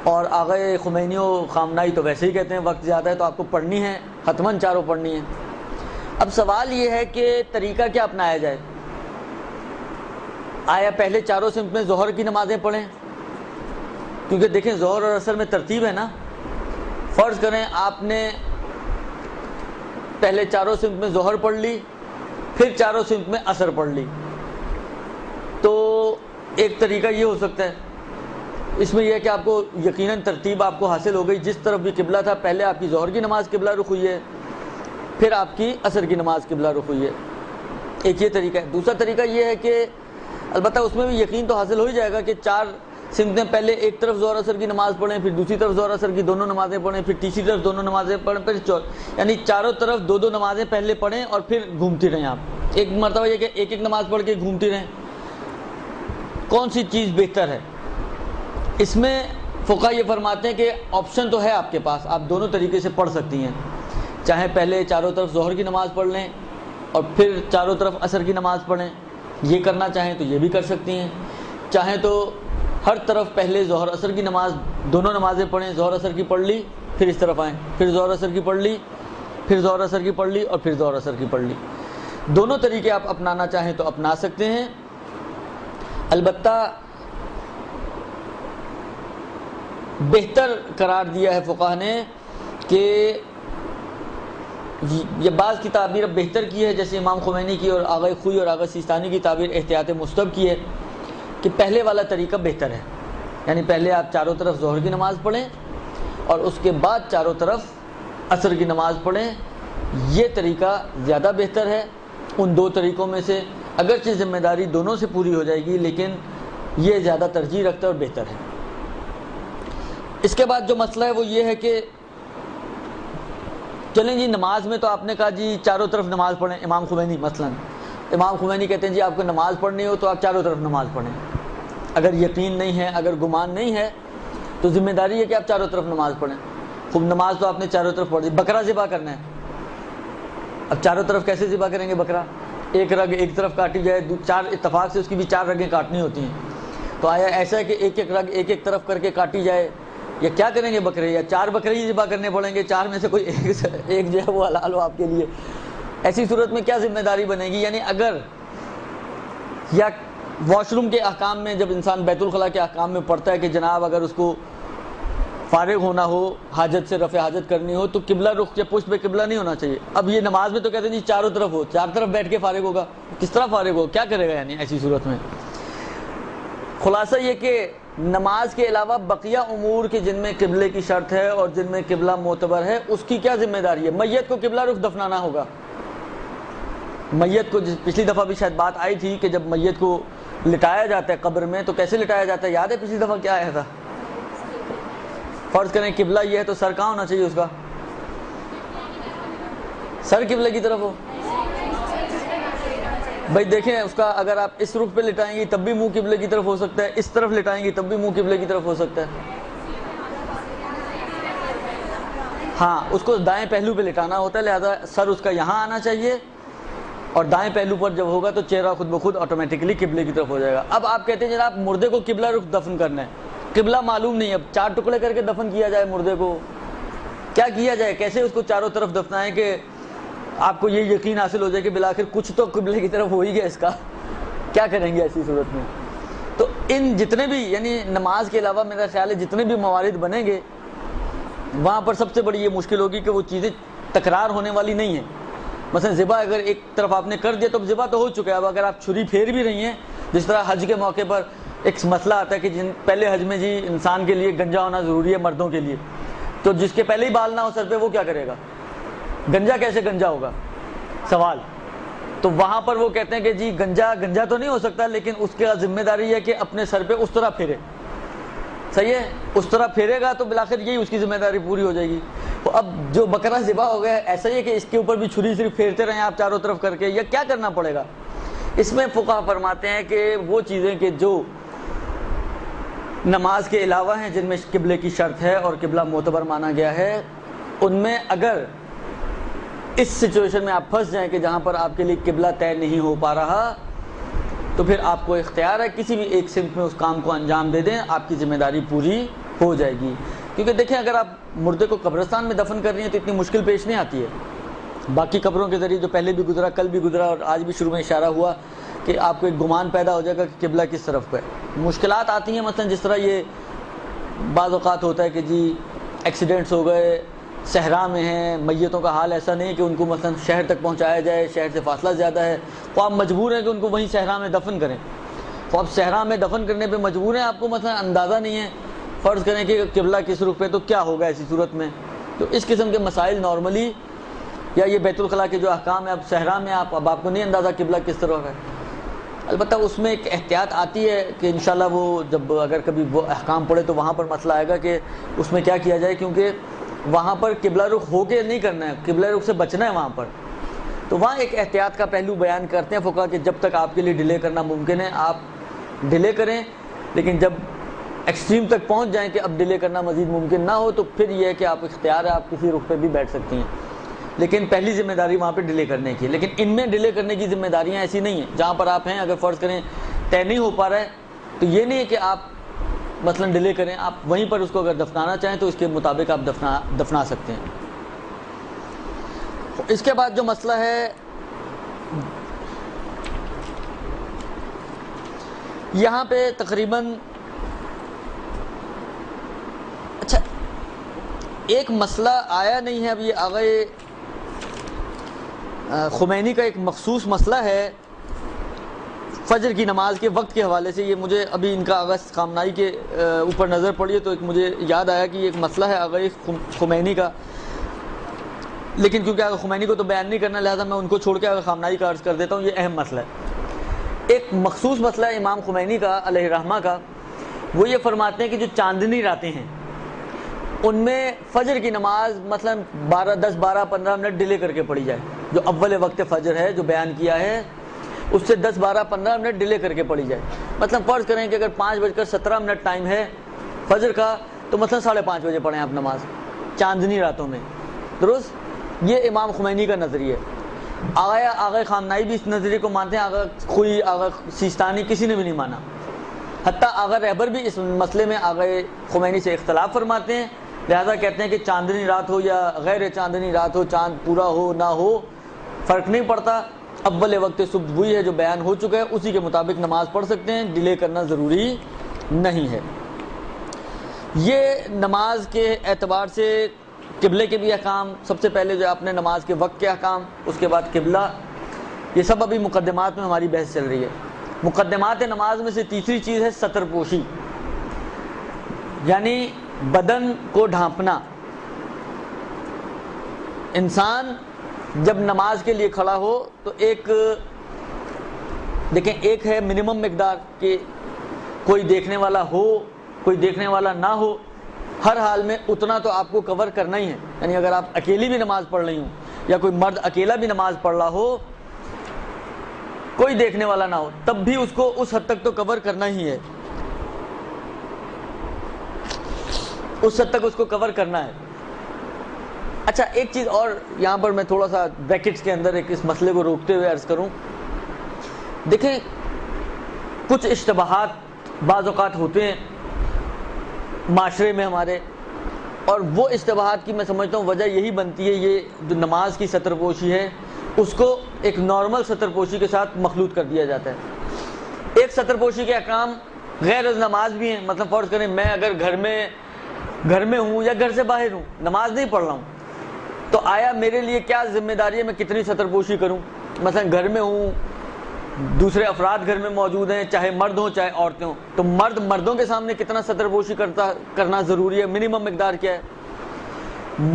Speaker 1: اور آغا خمینی و خامنائی تو ویسے ہی کہتے ہیں وقت زیادہ ہے تو آپ کو پڑھنی ہے، حتماً چاروں پڑھنی ہیں۔ اب سوال یہ ہے کہ طریقہ کیا اپنایا جائے؟ آیا پہلے چاروں سمت میں ظہر کی نمازیں پڑھیں؟ کیونکہ دیکھیں ظہر اور عصر میں ترتیب ہے نا، فرض کریں آپ نے پہلے چاروں سمت میں ظہر پڑھ لی پھر چاروں سمت میں عصر پڑھ لی، تو ایک طریقہ یہ ہو سکتا ہے، اس میں یہ ہے کہ آپ کو یقیناً ترتیب آپ کو حاصل ہو گئی، جس طرف بھی قبلہ تھا پہلے آپ کی ظہر کی نماز قبلہ رخ ہوئی ہے، پھر آپ کی عصر کی نماز قبلہ رخ ہوئی ہے، ایک یہ طریقہ ہے۔ دوسرا طریقہ یہ ہے کہ البتہ اس میں بھی یقین تو حاصل ہو ہی جائے گا کہ چار سمتیں پہلے ایک طرف ظہر عصر کی نماز پڑھیں، پھر دوسری طرف ظہر عصر کی دونوں نمازیں پڑھیں، پھر تیسری طرف دونوں نمازیں پڑھیں، پھر یعنی چاروں طرف دو دو نمازیں پہلے پڑھیں اور پھر گھومتی رہیں آپ، ایک مرتبہ یہ کہ ایک ایک نماز پڑھ کے گھومتی رہیں، کون سی چیز بہتر ہے؟ اس میں فقہا یہ فرماتے ہیں کہ آپشن تو ہے آپ کے پاس، آپ دونوں طریقے سے پڑھ سکتی ہیں، چاہے پہلے چاروں طرف ظہر کی نماز پڑھ لیں اور پھر چاروں طرف عصر کی نماز پڑھیں، یہ کرنا چاہیں تو یہ بھی کر سکتی ہیں، چاہیں تو ہر طرف پہلے ظہر عصر کی نماز دونوں نمازیں پڑھیں، ظہر عصر کی پڑھ لی پھر اس طرف آئیں، پھر ظہر عصر کی پڑھ لی پھر ظہر عصر کی پڑھ لی اور پھر ظہر عصر کی پڑھ لی، دونوں طریقے آپ اپنانا چاہیں تو اپنا سکتے ہیں۔ البتہ بہتر قرار دیا ہے فقہا نے کہ یہ بعض کی تعبیر اب بہتر کی ہے، جیسے امام خمینی کی اور آغا خوئی اور آغا سیستانی کی تعبیر احتیاط مستحب کی ہے کہ پہلے والا طریقہ بہتر ہے، یعنی پہلے آپ چاروں طرف ظہر کی نماز پڑھیں اور اس کے بعد چاروں طرف عصر کی نماز پڑھیں، یہ طریقہ زیادہ بہتر ہے ان دو طریقوں میں سے، اگرچہ ذمہ داری دونوں سے پوری ہو جائے گی لیکن یہ زیادہ ترجیح رکھتا ہے اور بہتر ہے۔ اس کے بعد جو مسئلہ ہے وہ یہ ہے کہ چلیں جی نماز میں تو آپ نے کہا جی چاروں طرف نماز پڑھیں، امام خمینی مثلاً امام خمینی کہتے ہیں جی آپ کو نماز پڑھنی ہو تو آپ چاروں طرف نماز پڑھیں، اگر یقین نہیں ہے اگر گمان نہیں ہے تو ذمہ داری ہے کہ آپ چاروں طرف نماز پڑھیں۔ خوب نماز تو آپ نے چاروں طرف پڑھ دی، بکرا ذبح کرنا ہے، اب چاروں طرف کیسے ذبح کریں گے بکرا؟ ایک رگ ایک طرف کاٹی جائے، چار اتفاق سے اس کی بھی 4 رگیں کاٹنی ہوتی ہیں، تو آیا ایسا ہے کہ ایک ایک رگ ایک ایک طرف کر کے کاٹی جائے، یا کیا کریں گے بکرے، یا 4 بکرے ہی ذبح کرنے پڑیں گے، 4 میں سے کوئی ایک جو ہے وہ حلال ہو آپ کے لیے؟ ایسی صورت میں کیا ذمہ داری بنے گی؟ یعنی اگر یا واش روم کے احکام میں جب انسان بیت الخلاء کے احکام میں پڑھتا ہے کہ جناب اگر اس کو فارغ ہونا ہو، حاجت سے رفع حاجت کرنی ہو تو قبلہ رخ کے پشت پہ قبلہ نہیں ہونا چاہیے۔ اب یہ نماز میں تو کہتے ہیں جی چاروں طرف ہو، 4 طرف بیٹھ کے فارغ ہوگا، کس طرح فارغ ہو، کیا کرے گا یعنی ایسی صورت میں؟ خلاصہ یہ کہ نماز کے علاوہ بقیہ امور کے جن میں قبلے کی شرط ہے اور جن میں قبلہ معتبر ہے اس کی کیا ذمہ داری ہے؟ میت کو قبلہ رخ دفنانا ہوگا۔ میت کو پچھلی دفعہ بھی شاید بات آئی تھی کہ جب میت کو لٹایا جاتا ہے قبر میں تو کیسے لٹایا جاتا ہے؟ یاد ہے پچھلی دفعہ کیا آیا تھا؟ فرض کریں قبلہ یہ ہے تو سر کہاں ہونا چاہیے اس کا؟ سر قبلے کی طرف ہو۔ بھائی دیکھیں اس کا اگر آپ اس رخ پہ لٹائیں گی تب بھی منہ قبلے کی طرف ہو سکتا ہے، اس طرف لٹائیں گی تب بھی منہ قبلے کی طرف ہو سکتا ہے۔ ہاں اس کو دائیں پہلو پہ لٹانا ہوتا ہے، لہذا سر اس کا یہاں آنا چاہیے اور دائیں پہلو پر جب ہوگا تو چہرہ خود بخود آٹومیٹکلی قبلے کی طرف ہو جائے گا۔ اب آپ کہتے ہیں جناب مردے کو قبلہ رخ دفن کرنا ہے، قبلہ معلوم نہیں، اب 4 ٹکڑے کر کے دفن کیا جائے مردے کو، کیا کیا جائے؟ کیسے اس کو چاروں طرف دفنائیں کہ آپ کو یہ یقین حاصل ہو جائے کہ بالآخر کچھ تو قبلے کی طرف ہو ہی گیا اس کا؟ کیا کریں گے ایسی صورت میں؟ تو ان جتنے بھی یعنی نماز کے علاوہ میرا خیال ہے جتنے بھی موارد بنیں گے وہاں پر سب سے بڑی یہ مشکل ہوگی کہ وہ چیزیں تکرار ہونے والی نہیں ہیں۔ مثلا ذبح اگر ایک طرف آپ نے کر دیا تو ذبح تو ہو چکا ہے، اب اگر آپ چھری پھیر بھی رہی ہیں، جس طرح حج کے موقع پر ایک مسئلہ آتا ہے کہ پہلے حج میں جی انسان کے لیے گنجا ہونا ضروری ہے مردوں کے لیے، تو جس کے پہلے ہی بال نہ ہو سر پہ وہ کیا کرے گا؟ گنجا کیسے گنجا ہوگا؟ سوال۔ تو وہاں پر وہ کہتے ہیں کہ جی گنجا تو نہیں ہو سکتا لیکن اس کی ذمہ داری ہے کہ اپنے سر پہ اس طرح پھیرے، صحیح ہے، اس طرح پھیرے گا تو بالآخر یہی اس کی ذمہ داری پوری ہو جائے گی۔ تو اب جو بکرا ذبح ہو گیا ایسا ہی ہے کہ اس کے اوپر بھی چھری صرف پھیرتے رہیں آپ چاروں طرف کر کے، یا کیا کرنا پڑے گا؟ اس میں فقہا فرماتے ہیں کہ وہ چیزیں کہ جو نماز کے علاوہ ہیں جن میں قبلے کی شرط ہے اور قبلہ معتبر مانا گیا ہے، ان میں اگر اس سچویشن میں آپ پھنس جائیں کہ جہاں پر آپ کے لیے قبلہ طے نہیں ہو پا رہا تو پھر آپ کو اختیار ہے کسی بھی ایک سمت میں اس کام کو انجام دے دیں، آپ کی ذمہ داری پوری ہو جائے گی۔ کیونکہ دیکھیں اگر آپ مردے کو قبرستان میں دفن کر رہی ہیں تو اتنی مشکل پیش نہیں آتی ہے۔ باقی قبروں کے ذریعے جو پہلے بھی گزرا، کل بھی گزرا اور آج بھی شروع میں اشارہ ہوا کہ آپ کو ایک گمان پیدا ہو جائے گا کہ قبلہ کس طرف ہے۔ مشکلات آتی ہیں، مثلا جس طرح یہ بعض اوقات ہوتا ہے کہ جی ایکسیڈنٹس ہو گئے، صحرا میں ہیں، میتوں کا حال ایسا نہیں کہ ان کو مثلا شہر تک پہنچایا جائے، شہر سے فاصلہ زیادہ ہے، تو آپ مجبور ہیں کہ ان کو وہیں صحرا میں دفن کریں۔ تو آپ صحرا میں دفن کرنے پہ مجبور ہیں، آپ کو مثلا اندازہ نہیں ہے، فرض کریں کہ قبلہ کس رخ پہ، تو کیا ہوگا ایسی صورت میں؟ تو اس قسم کے مسائل نارملی، یا یہ بیت الخلاء کے جو احکام ہے، اب صحرا میں اب آپ کو نہیں اندازہ قبلہ کس طرف ہے، البتہ اس میں ایک احتیاط آتی ہے کہ انشاءاللہ وہ جب اگر کبھی وہ احکام پڑے تو وہاں پر مسئلہ آئے گا کہ اس میں کیا کیا جائے، کیونکہ وہاں پر قبلہ رخ ہو کے نہیں کرنا ہے، قبلہ رخ سے بچنا ہے وہاں پر۔ تو وہاں ایک احتیاط کا پہلو بیان کرتے ہیں فقہا کہ جب تک آپ کے لیے ڈیلے کرنا ممکن ہے آپ ڈیلے کریں، لیکن جب ایکسٹریم تک پہنچ جائیں کہ اب ڈیلے کرنا مزید ممکن نہ ہو تو پھر یہ ہے کہ آپ اختیار ہے، آپ کسی رخ پہ بھی بیٹھ سکتی ہیں، لیکن پہلی ذمہ داری وہاں پہ ڈیلے کرنے کی ہے۔ لیکن ان میں ڈیلے کرنے کی ذمہ داریاں ایسی نہیں ہیں، جہاں پر آپ ہیں اگر فرض کریں طے نہیں ہو پا رہا ہے تو یہ نہیں ہے کہ آپ مثلا ڈیلے کریں، آپ وہیں پر اس کو اگر دفنانا چاہیں تو اس کے مطابق آپ دفنا سکتے ہیں۔ اس کے بعد جو مسئلہ ہے یہاں پہ تقریباً اچھا ایک مسئلہ آیا نہیں ہے، اب یہ آغا خمینی کا ایک مخصوص مسئلہ ہے فجر کی نماز کے وقت کے حوالے سے، یہ مجھے ابھی ان کا آغا خامنائی کے اوپر نظر پڑی ہے تو ایک مجھے یاد آیا کہ یہ ایک مسئلہ ہے آغا خمینی کا، لیکن کیونکہ آغا خمینی کو تو بیان نہیں کرنا لہذا میں ان کو چھوڑ کے آغا خامنائی کا عرض کر دیتا ہوں۔ یہ اہم مسئلہ ہے، ایک مخصوص مسئلہ ہے امام خمینی کا علیہ رحمہ کا، وہ یہ فرماتے ہیں کہ جو چاندنی راتیں ہیں ان میں فجر کی نماز مثلا 10 12 15 منٹ ڈیلے کر کے پڑھی جائے، جو اول وقت فجر ہے جو بیان کیا ہے اس سے 10 12 15 منٹ ڈیلے کر کے پڑھی جائے۔ مثلا فرض کریں کہ اگر 5:17 ٹائم ہے فجر کا تو مثلا 5:30 بجے پڑھیں آپ نماز چاندنی راتوں میں، درست؟ یہ امام خمینی کا نظریہ ہے۔ آغا خامنائی بھی اس نظریے کو مانتے ہیں، آغا خوئی، آغا سیستانی، کسی نے بھی نہیں مانا. حتیٰ آغا رہبر بھی اس مسئلے میں آغا خمینی سے اختلاف فرماتے ہیں، لہذا کہتے ہیں کہ چاندنی رات ہو یا غیر چاندنی رات ہو، چاند پورا ہو نہ ہو فرق نہیں پڑتا، اول وقت صبح وہی ہے جو بیان ہو چکا ہے، اسی کے مطابق نماز پڑھ سکتے ہیں، ڈیلے کرنا ضروری نہیں ہے. یہ نماز کے اعتبار سے قبلے کے بھی احکام، سب سے پہلے جو اپنے نماز کے وقت کے احکام، اس کے بعد قبلہ، یہ سب ابھی مقدمات میں ہماری بحث چل رہی ہے. مقدمات نماز میں سے تیسری چیز ہے ستر پوشی، یعنی بدن کو ڈھانپنا. انسان جب نماز کے لیے کھڑا ہو تو ایک ہے منیمم مقدار کہ کوئی دیکھنے والا ہو کوئی دیکھنے والا نہ ہو، ہر حال میں اتنا تو آپ کو کور کرنا ہی ہے. یعنی اگر آپ اکیلی بھی نماز پڑھ رہی ہوں یا کوئی مرد اکیلا بھی نماز پڑھ رہا ہو، کوئی دیکھنے والا نہ ہو، تب بھی اس کو اس حد تک تو کور کرنا ہی ہے، اس حد تک اس کو کور کرنا ہے. اچھا ایک چیز اور یہاں پر میں تھوڑا سا بریکٹس کے اندر ایک اس مسئلے کو روکتے ہوئے عرض کروں. دیکھیں کچھ اشتباہات بعض اوقات ہوتے ہیں معاشرے میں ہمارے، اور وہ اشتباہات کی میں سمجھتا ہوں وجہ یہی بنتی ہے، یہ جو نماز کی ستر پوشی ہے اس کو ایک نارمل ستر پوشی کے ساتھ مخلوط کر دیا جاتا ہے. ایک ستر پوشی کے احکام غیر از نماز بھی ہیں. مطلب فرض کریں میں اگر گھر میں ہوں یا گھر سے باہر ہوں، نماز نہیں پڑھ رہا ہوں، تو آیا میرے لیے کیا ذمہ داری ہے میں کتنی ستر پوشی کروں؟ مثلا گھر میں ہوں، دوسرے افراد گھر میں موجود ہیں، چاہے مرد ہوں چاہے عورتیں ہوں، تو مردوں کے سامنے کتنا ستر پوشی کرنا ضروری ہے، منیمم مقدار کیا ہے؟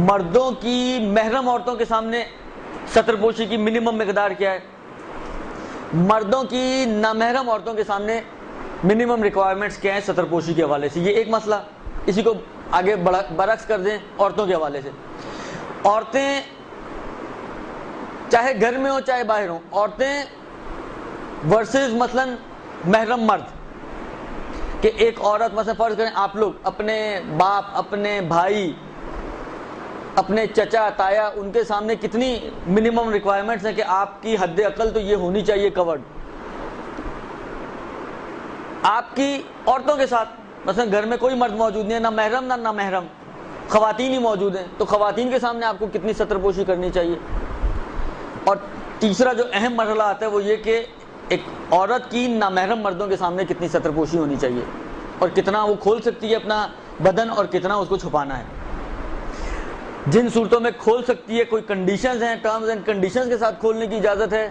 Speaker 1: مردوں کی محرم عورتوں کے سامنے ستر پوشی کی منیمم مقدار کیا ہے؟ مردوں کی نامحرم عورتوں کے سامنے منیمم ریکوائرمنٹس کیا ہیں ستر پوشی کے حوالے سے؟ یہ ایک مسئلہ. اسی کو آگے برعکس کر دیں عورتوں کے حوالے سے. عورتیں چاہے گھر میں ہوں چاہے باہر ہوں، عورتیں ورسز مثلا محرم مرد، کہ ایک عورت مثلا فرض کریں آپ لوگ اپنے باپ، اپنے بھائی، اپنے چچا تایا، ان کے سامنے کتنی منیمم ریکوائرمنٹس ہیں کہ آپ کی حد اقل تو یہ ہونی چاہیے کورڈ. آپ کی عورتوں کے ساتھ مثلا گھر میں کوئی مرد موجود نہیں ہے، نہ محرم نہ محرم، خواتین ہی موجود ہیں، تو خواتین کے سامنے آپ کو کتنی ستر پوشی کرنی چاہیے؟ اور تیسرا جو اہم مرحلہ آتا ہے وہ یہ کہ ایک عورت کی نامحرم مردوں کے سامنے کتنی ستر پوشی ہونی چاہیے، اور کتنا وہ کھول سکتی ہے اپنا بدن اور کتنا اس کو چھپانا ہے. جن صورتوں میں کھول سکتی ہے، کوئی کنڈیشنز ہیں، ٹرمز اینڈ کنڈیشنز کے ساتھ کھولنے کی اجازت ہے،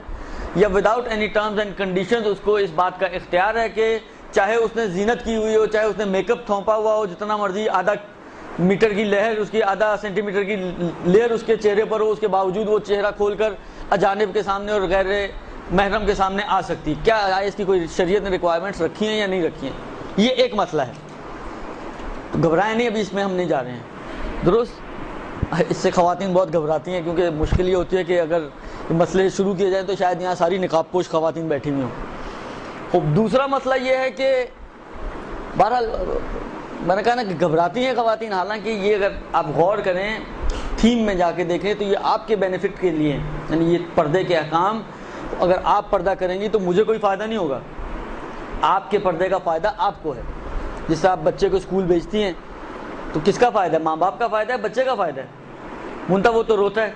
Speaker 1: یا without any terms and conditions اس کو اس بات کا اختیار ہے کہ چاہے اس نے زینت کی ہوئی ہو، چاہے اس نے میک اپ تھوپا ہوا ہو جتنا مرضی، آدھا میٹر کی لہر اس کی، آدھا سینٹی میٹر کی لیئر اس کے چہرے پر ہو، اس کے باوجود وہ چہرہ کھول کر اجانب کے سامنے اور غیر محرم کے سامنے آ سکتی. کیا اس کی کوئی شریعت نے ریکوائرمنٹس رکھی ہیں یا نہیں رکھی ہیں؟ یہ ایک مسئلہ ہے. تو گھبرائیں نہیں، ابھی اس میں ہم نہیں جا رہے ہیں. درست؟ اس سے خواتین بہت گھبراتی ہیں کیونکہ مشکل یہ ہوتی ہے کہ اگر مسئلے شروع کیے جائیں تو شاید یہاں ساری نقاب پوش خواتین بیٹھی ہوئی ہوں. دوسرا مسئلہ یہ ہے کہ بہرحال میں نے کہا نا کہ گھبراتی ہیں خواتین، حالانکہ یہ اگر آپ غور کریں تھیم میں جا کے دیکھیں تو یہ آپ کے بینیفٹ کے لیے ہیں. یعنی یہ پردے کے احکام، اگر آپ پردہ کریں گی تو مجھے کوئی فائدہ نہیں ہوگا، آپ کے پردے کا فائدہ آپ کو ہے. جس سے آپ بچے کو اسکول بھیجتی ہیں تو کس کا فائدہ ہے؟ ماں باپ کا فائدہ ہے، بچے کا فائدہ ہے. منتہا وہ تو روتا ہے،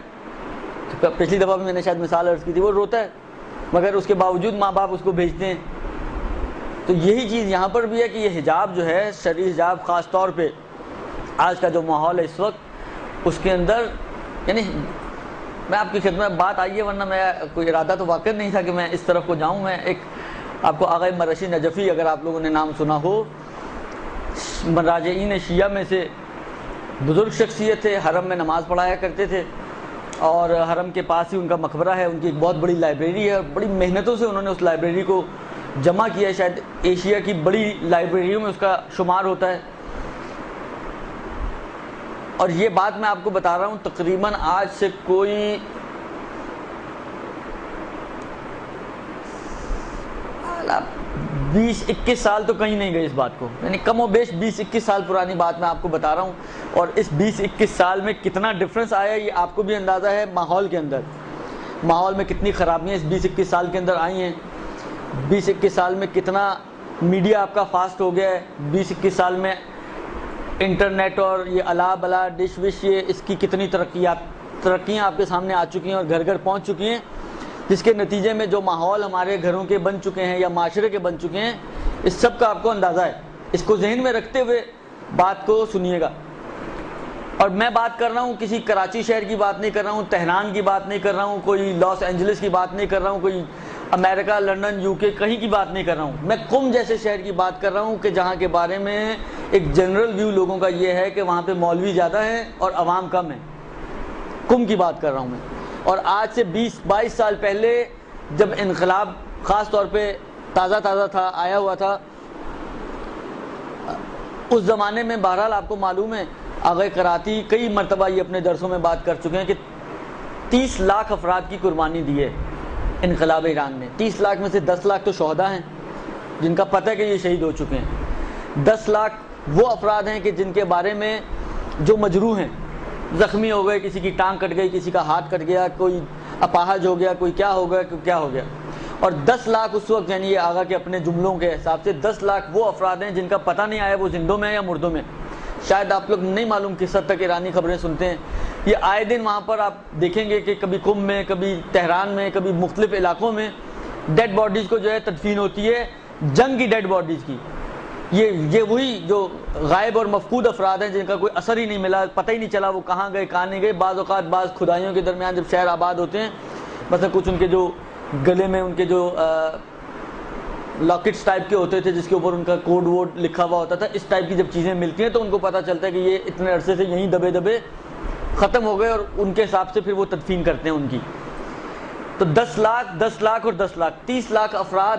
Speaker 1: پچھلی دفعہ بھی میں نے شاید مثال عرض کی تھی، وہ روتا ہے مگر اس کے باوجود ماں باپ اس کو بھیجتے ہیں. تو یہی چیز یہاں پر بھی ہے کہ یہ حجاب جو ہے، شرعی حجاب، خاص طور پہ آج کا جو ماحول ہے اس وقت، اس کے اندر یعنی میں آپ کی خدمت میں بات آئی ہے، ورنہ میں کوئی ارادہ تو واقع نہیں تھا کہ میں اس طرف کو جاؤں. میں ایک آپ کو آغا مرشی نجفی اگر آپ لوگوں نے نام سنا ہو، مراجعین شیعہ میں سے بزرگ شخصیت تھے، حرم میں نماز پڑھایا کرتے تھے، اور حرم کے پاس ہی ان کا مقبرہ ہے، ان کی ایک بہت بڑی لائبریری ہے، اور بڑی محنتوں سے انہوں نے اس لائبریری کو جمع کیا ہے. شاید ایشیا کی بڑی لائبریریوں میں اس کا شمار ہوتا ہے. اور یہ بات میں آپ کو بتا رہا ہوں تقریباً آج سے کوئی 20-21 سال تو کہیں نہیں گئے اس بات کو، یعنی کم و بیش 20-21 سال پرانی بات میں آپ کو بتا رہا ہوں. اور اس 20-21 سال میں کتنا ڈفرنس آیا یہ آپ کو بھی اندازہ ہے ماحول کے اندر. ماحول میں کتنی خرابیاں اس 20-21 سال کے اندر آئی ہیں. 20-21 سال میں کتنا میڈیا آپ کا فاسٹ ہو گیا ہے. 20-21 سال میں انٹرنیٹ اور یہ الا بلا ڈش وش یہ اس کی کتنی ترقیاں آپ کے سامنے آ چکی ہیں اور گھر گھر پہنچ چکی ہیں, جس کے نتیجے میں جو ماحول ہمارے گھروں کے بن چکے ہیں یا معاشرے کے بن چکے ہیں, اس سب کا آپ کو اندازہ ہے. اس کو ذہن میں رکھتے ہوئے بات کو سنیے گا. اور میں بات کر رہا ہوں کسی کراچی شہر کی بات نہیں کر رہا ہوں, تہران کی بات نہیں کر رہا ہوں, کوئی لاس اینجلس کی بات نہیں کر رہا ہوں, کوئی امریکہ لنڈن یو کے کہیں کی بات نہیں کر رہا ہوں. میں قم جیسے شہر کی بات کر رہا ہوں کہ جہاں کے بارے میں ایک جنرل ویو لوگوں کا یہ ہے کہ وہاں پہ مولوی زیادہ ہیں اور عوام کم ہیں. قم کی بات کر رہا ہوں میں. اور آج سے 20-22 سال پہلے جب انقلاب خاص طور پہ تازہ تھا, آیا ہوا تھا, اس زمانے میں بہرحال آپ کو معلوم ہے آغا کراتی کئی مرتبہ یہ اپنے درسوں میں بات کر چکے ہیں کہ 30 لاکھ افراد کی قربانی دی ہے انقلاب ایران نے. 30 لاکھ میں سے 10 لاکھ تو شہداء ہیں جن کا پتہ ہے کہ یہ شہید ہو چکے ہیں. 10 لاکھ وہ افراد ہیں کہ جن کے بارے میں جو مجروح ہیں, زخمی ہو گئے, کسی کی ٹانگ کٹ گئی, کسی کا ہاتھ کٹ گیا, کوئی اپاہج ہو گیا, کوئی کیا ہو گیا, کوئی کیا ہو گیا. اور 10 لاکھ اس وقت یعنی یہ آغا کے اپنے جملوں کے حساب سے 10 لاکھ وہ افراد ہیں جن کا پتہ نہیں آیا وہ زندوں میں ہیں یا مردوں میں. شاید آپ لوگ نہیں معلوم کس حد تک ایرانی خبریں سنتے ہیں. یہ آئے دن وہاں پر آپ دیکھیں گے کہ کبھی قم میں, کبھی تہران میں, کبھی مختلف علاقوں میں ڈیڈ باڈیز کو جو ہے تدفین ہوتی ہے, جنگ کی ڈیڈ باڈیز کی. یہ وہی جو غائب اور مفقود افراد ہیں جن کا کوئی اثر ہی نہیں ملا, پتہ ہی نہیں چلا وہ کہاں گئے کہاں نہیں گئے. بعض اوقات بعض کھدائیوں کے درمیان جب شہر آباد ہوتے ہیں, مثلا کچھ ان کے جو گلے میں ان کے جو لاکٹس ٹائپ کے ہوتے تھے جس کے اوپر ان کا کوڈ ووڈ لکھا ہوا ہوتا تھا, اس ٹائپ کی جب چیزیں ملتی ہیں تو ان کو پتہ چلتا ہے کہ یہ اتنے عرصے سے یہیں دبے ختم ہو گئے, اور ان کے حساب سے پھر وہ تدفین کرتے ہیں ان کی. تو 10 لاکھ اور 10 لاکھ 30 لاکھ افراد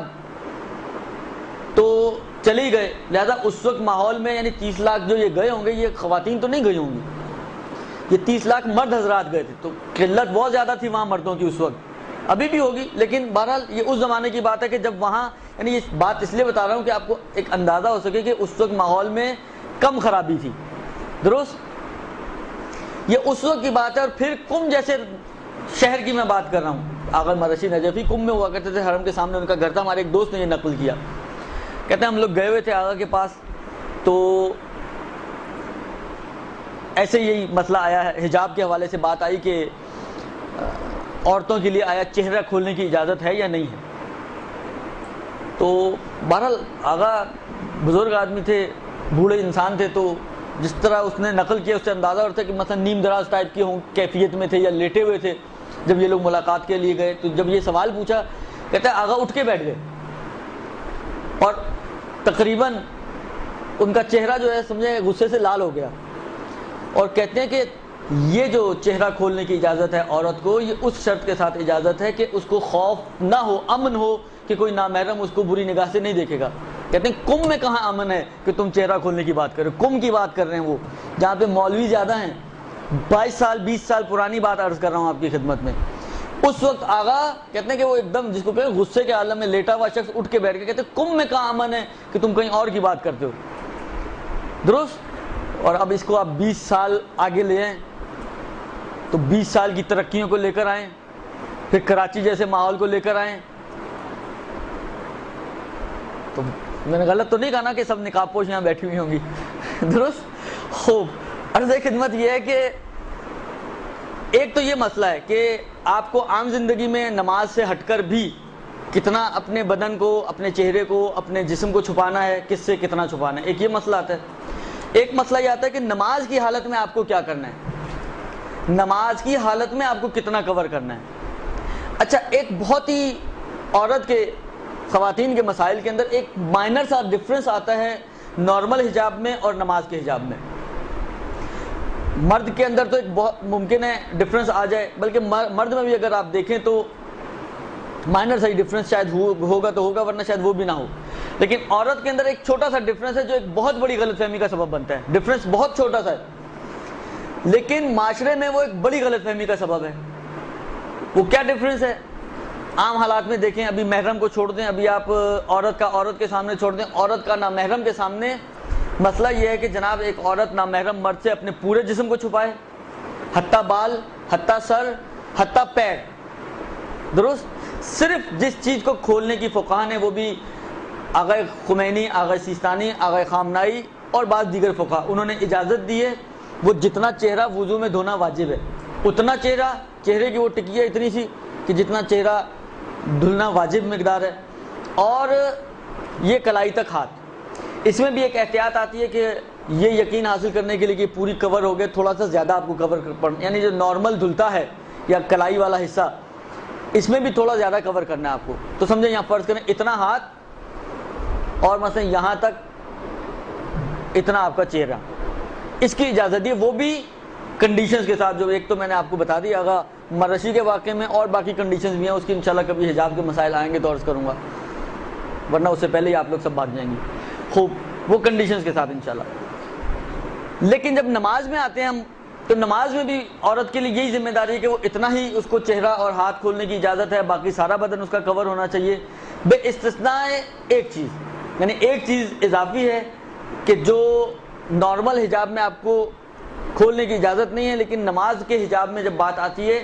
Speaker 1: تو چلے ہی گئے. لہذا اس وقت ماحول میں یعنی 30 لاکھ جو یہ گئے ہوں گے, یہ خواتین تو نہیں گئی ہوں گی, یہ 30 لاکھ مرد حضرات گئے تھے. تو قلت بہت زیادہ تھی وہاں مردوں کی اس وقت, ابھی بھی ہوگی, لیکن بہرحال یہ اس زمانے کی بات ہے کہ جب وہاں یعنی یہ بات اس لیے بتا رہا ہوں کہ آپ کو ایک اندازہ ہو سکے کہ اس وقت ماحول میں کم خرابی تھی. درست, یہ اس وقت کی بات ہے. اور پھر قم جیسے شہر کی میں بات کر رہا ہوں. آغا مرشی نجفی قم میں ہوا کرتے تھے, حرم کے سامنے ان کا گھر تھا. ہمارے ایک دوست نے یہ نقل کیا, کہتے ہیں ہم لوگ گئے ہوئے تھے آغا کے پاس, تو ایسے یہی مسئلہ آیا ہے, حجاب کے حوالے سے بات آئی کہ عورتوں کے لیے آیا چہرہ کھولنے کی اجازت ہے یا نہیں ہے. تو بہرحال آغا بزرگ آدمی تھے, بوڑھے انسان تھے, تو جس طرح اس نے نقل کیا اس سے اندازہ ہوتا ہے کہ مثلا نیم دراز ٹائپ کی ہوں کیفیت میں تھے یا لیٹے ہوئے تھے جب یہ لوگ ملاقات کے لیے گئے. تو جب یہ سوال پوچھا, کہتے ہیں آغا اٹھ کے بیٹھ گئے اور تقریباً ان کا چہرہ جو ہے سمجھے غصے سے لال ہو گیا, اور کہتے ہیں کہ یہ جو چہرہ کھولنے کی اجازت ہے عورت کو, یہ اس شرط کے ساتھ اجازت ہے کہ اس کو خوف نہ ہو, امن ہو کہ کوئی نامحرم اس کو بری نگاہ سے نہیں دیکھے گا. کہتے ہیں قم میں کہاں امن ہے کہ تم چہرہ کھولنے کی بات کرو. قم کی بات کر رہے ہیں وہ, جہاں پہ مولوی زیادہ ہیں. 20 سال پرانی بات عرض کر رہا ہوں آپ کی خدمت میں. اس وقت آغا کہتے ہیں کہ وہ ایک دم جس کو کہتے ہیں غصے کے عالم میں لیٹا ہوا شخص اٹھ کے بیٹھ کے کہتے ہیں قم میں کہاں امن ہے کہ تم کہیں اور کی بات کرتے ہو. درست. اور اب اس کو آپ 20 سال آگے لے آئیں تو 20 سال کی ترقیوں کو لے کر آئیں, پھر کراچی جیسے ماحول کو لے کر آئیں. تو میں نے غلط تو نہیں کہا نا کہ سب نقاب پوش یہاں بیٹھی ہوئی ہوں گی. درست. خوب. عرض خدمت یہ ہے کہ ایک تو یہ مسئلہ ہے کہ آپ کو عام زندگی میں نماز سے ہٹ کر بھی کتنا اپنے بدن کو, اپنے چہرے کو, اپنے جسم کو چھپانا ہے, کس سے کتنا چھپانا ہے. ایک یہ مسئلہ آتا ہے. ایک مسئلہ یہ آتا ہے کہ نماز کی حالت میں آپ کو کیا کرنا ہے, نماز کی حالت میں آپ کو کتنا کور کرنا ہے. اچھا, ایک بہت ہی عورت کے خواتین کے مسائل کے اندر ایک مائنر سا ڈفرنس آتا ہے نارمل حجاب میں اور نماز کے حجاب میں. مرد کے اندر تو ایک بہت ممکن ہے ڈفرنس آ جائے, بلکہ مرد میں بھی اگر آپ دیکھیں تو مائنر سا ہی ڈفرنس شاید ہوگا تو ہوگا, ورنہ شاید وہ بھی نہ ہو. لیکن عورت کے اندر ایک چھوٹا سا ڈفرنس ہے جو ایک بہت بڑی غلط فہمی کا سبب بنتا ہے. ڈفرنس بہت چھوٹا سا ہے, لیکن معاشرے میں وہ ایک بڑی غلط فہمی کا سبب ہے. وہ کیا ڈفرنس ہے؟ عام حالات میں دیکھیں, ابھی محرم کو چھوڑ دیں, ابھی آپ عورت کا عورت کے سامنے چھوڑ دیں, عورت کا نامحرم کے سامنے مسئلہ یہ ہے کہ جناب ایک عورت نامحرم مرد سے اپنے پورے جسم کو چھپائے, حتیٰ بال, حتیٰ سر, حتیٰ پیر. درست. صرف جس چیز کو کھولنے کی فقہاء نے، وہ بھی آغا خمینی، آغا سیستانی، آغا خامنائی اور بعض دیگر فقہاء، انہوں نے اجازت دی ہے وہ جتنا چہرہ وضو میں دھونا واجب ہے اتنا چہرے کی وہ ٹکیہ اتنی سی کہ جتنا چہرہ دھلنا واجب مقدار ہے. اور یہ کلائی تک ہاتھ. اس میں بھی ایک احتیاط آتی ہے کہ یہ یقین حاصل کرنے کے لیے کہ پوری کور ہو گئے، تھوڑا سا زیادہ آپ کو کور پڑنا، یعنی جو نارمل دھلتا ہے یا کلائی والا حصہ، اس میں بھی تھوڑا زیادہ کور کرنا ہے آپ کو. تو سمجھیں یہاں فرض کریں اتنا ہاتھ اور مثلا یہاں تک اتنا آپ کا چہرہ، اس کی اجازت دی. وہ بھی کنڈیشنز کے ساتھ، جو ایک تو میں نے آپ کو بتا دی آغا مرشی کے واقعے میں، اور باقی کنڈیشنز بھی ہیں، اس کی انشاءاللہ کبھی حجاب کے مسائل آئیں گے تو عرض کروں گا، ورنہ اس سے پہلے ہی آپ لوگ سب بھاگ جائیں گے. خوب، وہ کنڈیشنز کے ساتھ انشاءاللہ. لیکن جب نماز میں آتے ہیں ہم، تو نماز میں بھی عورت کے لیے یہی ذمہ داری ہے کہ وہ اتنا ہی اس کو چہرہ اور ہاتھ کھولنے کی اجازت ہے، باقی سارا بدن اس کا کور ہونا چاہیے، بے استثناء ایک چیز، یعنی ایک چیز اضافی ہے کہ جو نارمل حجاب میں آپ کو کھولنے کی اجازت نہیں ہے، لیکن نماز کے حجاب میں جب بات آتی ہے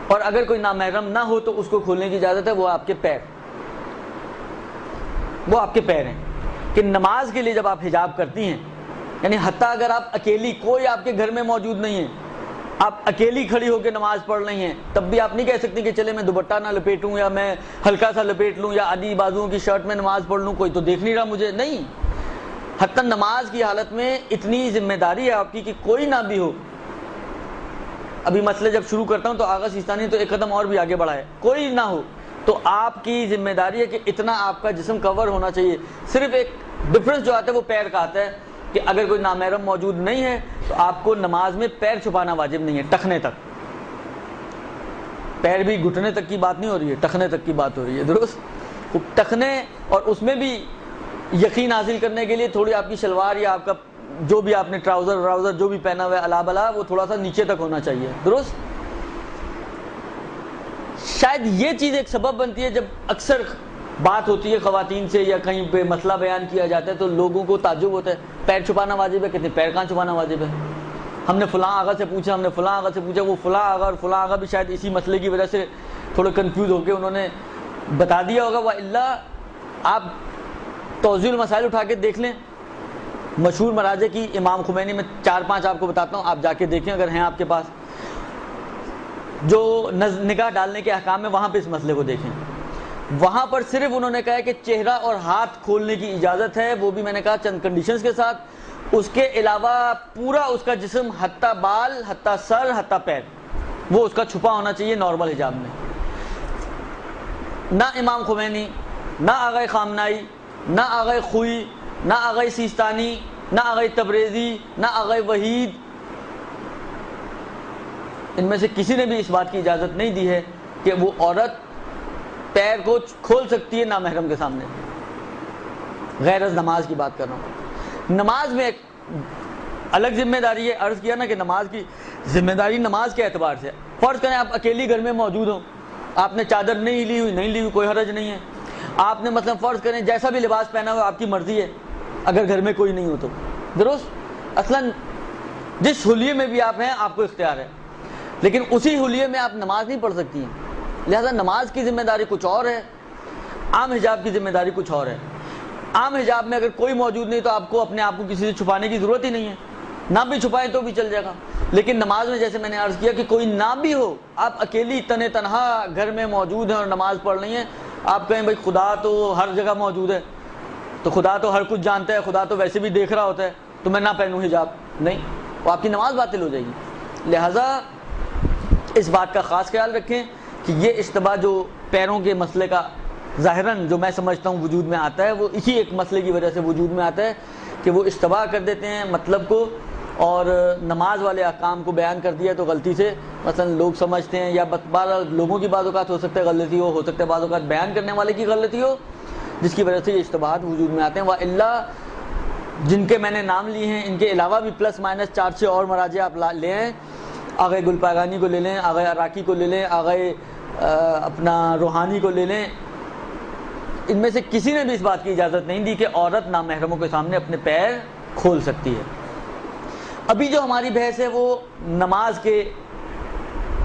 Speaker 1: اور اگر کوئی نامحرم نہ ہو تو اس کو کھولنے کی اجازت ہے، وہ آپ کے پیر. وہ آپ کے پیر ہیں کہ نماز کے لیے جب آپ حجاب کرتی ہیں، یعنی حتیٰ اگر آپ اکیلی، کوئی آپ کے گھر میں موجود نہیں ہے، آپ اکیلی کھڑی ہو کے نماز پڑھ رہی ہیں، تب بھی آپ نہیں کہہ سکتی کہ چلے میں دوپٹہ نہ لپیٹوں یا میں ہلکا سا لپیٹ لوں یا آدھی بازوؤں کی شرٹ میں نماز پڑھ لوں، کوئی تو دیکھ نہیں رہا مجھے. نہیں، حتیٰ نماز کی حالت میں اتنی ذمہ داری ہے آپ کی کہ کوئی نہ بھی ہو. ابھی مسئلے جب شروع کرتا ہوں تو آغا سیستانی تو ایک قدم اور بھی آگے بڑھا ہے، کوئی نہ ہو تو آپ کی ذمہ داری ہے کہ اتنا آپ کا جسم کور ہونا چاہیے. صرف ایک ڈفرنس جو آتا ہے وہ پیر کا آتا ہے کہ اگر کوئی نامحرم موجود نہیں ہے تو آپ کو نماز میں پیر چھپانا واجب نہیں ہے، ٹخنے تک. پیر بھی گھٹنے تک کی بات نہیں ہو رہی ہے، ٹخنے تک کی بات ہو رہی ہے. درست. ٹخنے، اور اس میں بھی یقین حاصل کرنے کے لیے تھوڑی آپ کی شلوار یا آپ کا جو بھی آپ نے ٹراؤزر جو بھی پہنا ہوا ہے الا بلا، وہ تھوڑا سا نیچے تک ہونا چاہیے. درست. شاید یہ چیز ایک سبب بنتی ہے، جب اکثر بات ہوتی ہے خواتین سے یا کہیں پہ مسئلہ بیان کیا جاتا ہے تو لوگوں کو تعجب ہوتا ہے، پیر چھپانا واجب ہے، کتنے پیر کہاں چھپانا واجب ہے. ہم نے فلاں آغا سے پوچھا، ہم نے فلاں آغا سے پوچھا، وہ فلاں آغا اور فلاں آغا بھی شاید اسی مسئلے کی وجہ سے تھوڑے کنفیوز ہو کے انہوں نے بتا دیا ہوگا. وَإِلَّا آپ توضیح المسائل اٹھا کے دیکھ لیں، مشہور مراجع کی امام خمینی میں 4-5 آپ کو بتاتا ہوں، آپ جا کے دیکھیں اگر ہیں آپ کے پاس، جو نگاہ ڈالنے کے احکام میں وہاں پہ اس مسئلے کو دیکھیں. وہاں پر صرف انہوں نے کہا ہے کہ چہرہ اور ہاتھ کھولنے کی اجازت ہے، وہ بھی میں نے کہا چند کنڈیشنز کے ساتھ. اس کے علاوہ پورا اس کا جسم حتیٰ بال، حتیٰ سر، حتیٰ پیر، وہ اس کا چھپا ہونا چاہیے نارمل حجاب میں. نہ امام خمینی، نہ آغا خامنائی، نہ آغا خوئی، نہ آغا سیستانی، نہ آغا تبریزی، نہ آغا وحید، ان میں سے کسی نے بھی اس بات کی اجازت نہیں دی ہے کہ وہ عورت پیر کو کھول سکتی ہے نامحرم کے سامنے. غیر از نماز کی بات کر رہا ہوں. نماز میں ایک الگ ذمہ داری ہے. عرض کیا نا کہ نماز کی ذمہ داری نماز کے اعتبار سے. فرض کریں آپ اکیلی گھر میں موجود ہوں، آپ نے چادر نہیں لی ہوئی، کوئی حرج نہیں ہے. آپ نے مثلا فرض کریں جیسا بھی لباس پہنا ہوا آپ کی مرضی ہے، اگر گھر میں کوئی نہیں ہو تو. درست. اصلاً جس حلیے میں بھی آپ ہیں آپ کو اختیار ہے، لیکن اسی حلیے میں آپ نماز نہیں پڑھ سکتی ہیں. لہذا نماز کی ذمہ داری کچھ اور ہے، عام حجاب کی ذمہ داری کچھ اور ہے. عام حجاب میں اگر کوئی موجود نہیں تو آپ کو اپنے آپ کو کسی سے چھپانے کی ضرورت ہی نہیں ہے، نہ بھی چھپائیں تو بھی چل جائے گا. لیکن نماز میں جیسے میں نے عرض کیا کہ کوئی نہ بھی ہو، آپ اکیلی تنہا گھر میں موجود ہیں اور نماز پڑھ رہی ہیں، آپ کہیں بھائی خدا تو ہر جگہ موجود ہے، تو خدا تو ہر کچھ جانتا ہے، خدا تو ویسے بھی دیکھ رہا ہوتا ہے، تو میں نہ پہنوں حجاب، نہیں، وہ آپ کی نماز باطل ہو جائے گی. لہٰذا اس بات کا خاص خیال رکھیں کہ یہ اشتباہ جو پیروں کے مسئلے کا ظاہراً جو میں سمجھتا ہوں وجود میں آتا ہے، وہ اسی ایک مسئلے کی وجہ سے وجود میں آتا ہے کہ وہ اشتباہ کر دیتے ہیں مطلب کو، اور نماز والے احکام کو بیان کر دیا تو غلطی سے مثلا لوگ سمجھتے ہیں، یا لوگوں کی بعض اوقات ہو سکتا ہے غلطی ہو سکتا ہے بعض اوقات بیان کرنے والے کی غلطی ہو، جس کی وجہ سے یہ اشتباہات وجود میں آتے ہیں. وَإِلَّا جن کے میں نے نام لیے ہیں ان کے علاوہ بھی پلس مائنس 4-6 اور مراجع آپ لے آئیں. آغا گلپاگانی کو لے لیں، آغا عراقی کو لے لیں، آغا اپنا روحانی کو لے لیں، ان میں سے کسی نے بھی اس بات کی اجازت نہیں دی کہ عورت نامحرموں کے سامنے اپنے پیر کھول سکتی ہے. ابھی جو ہماری بحث ہے وہ نماز کے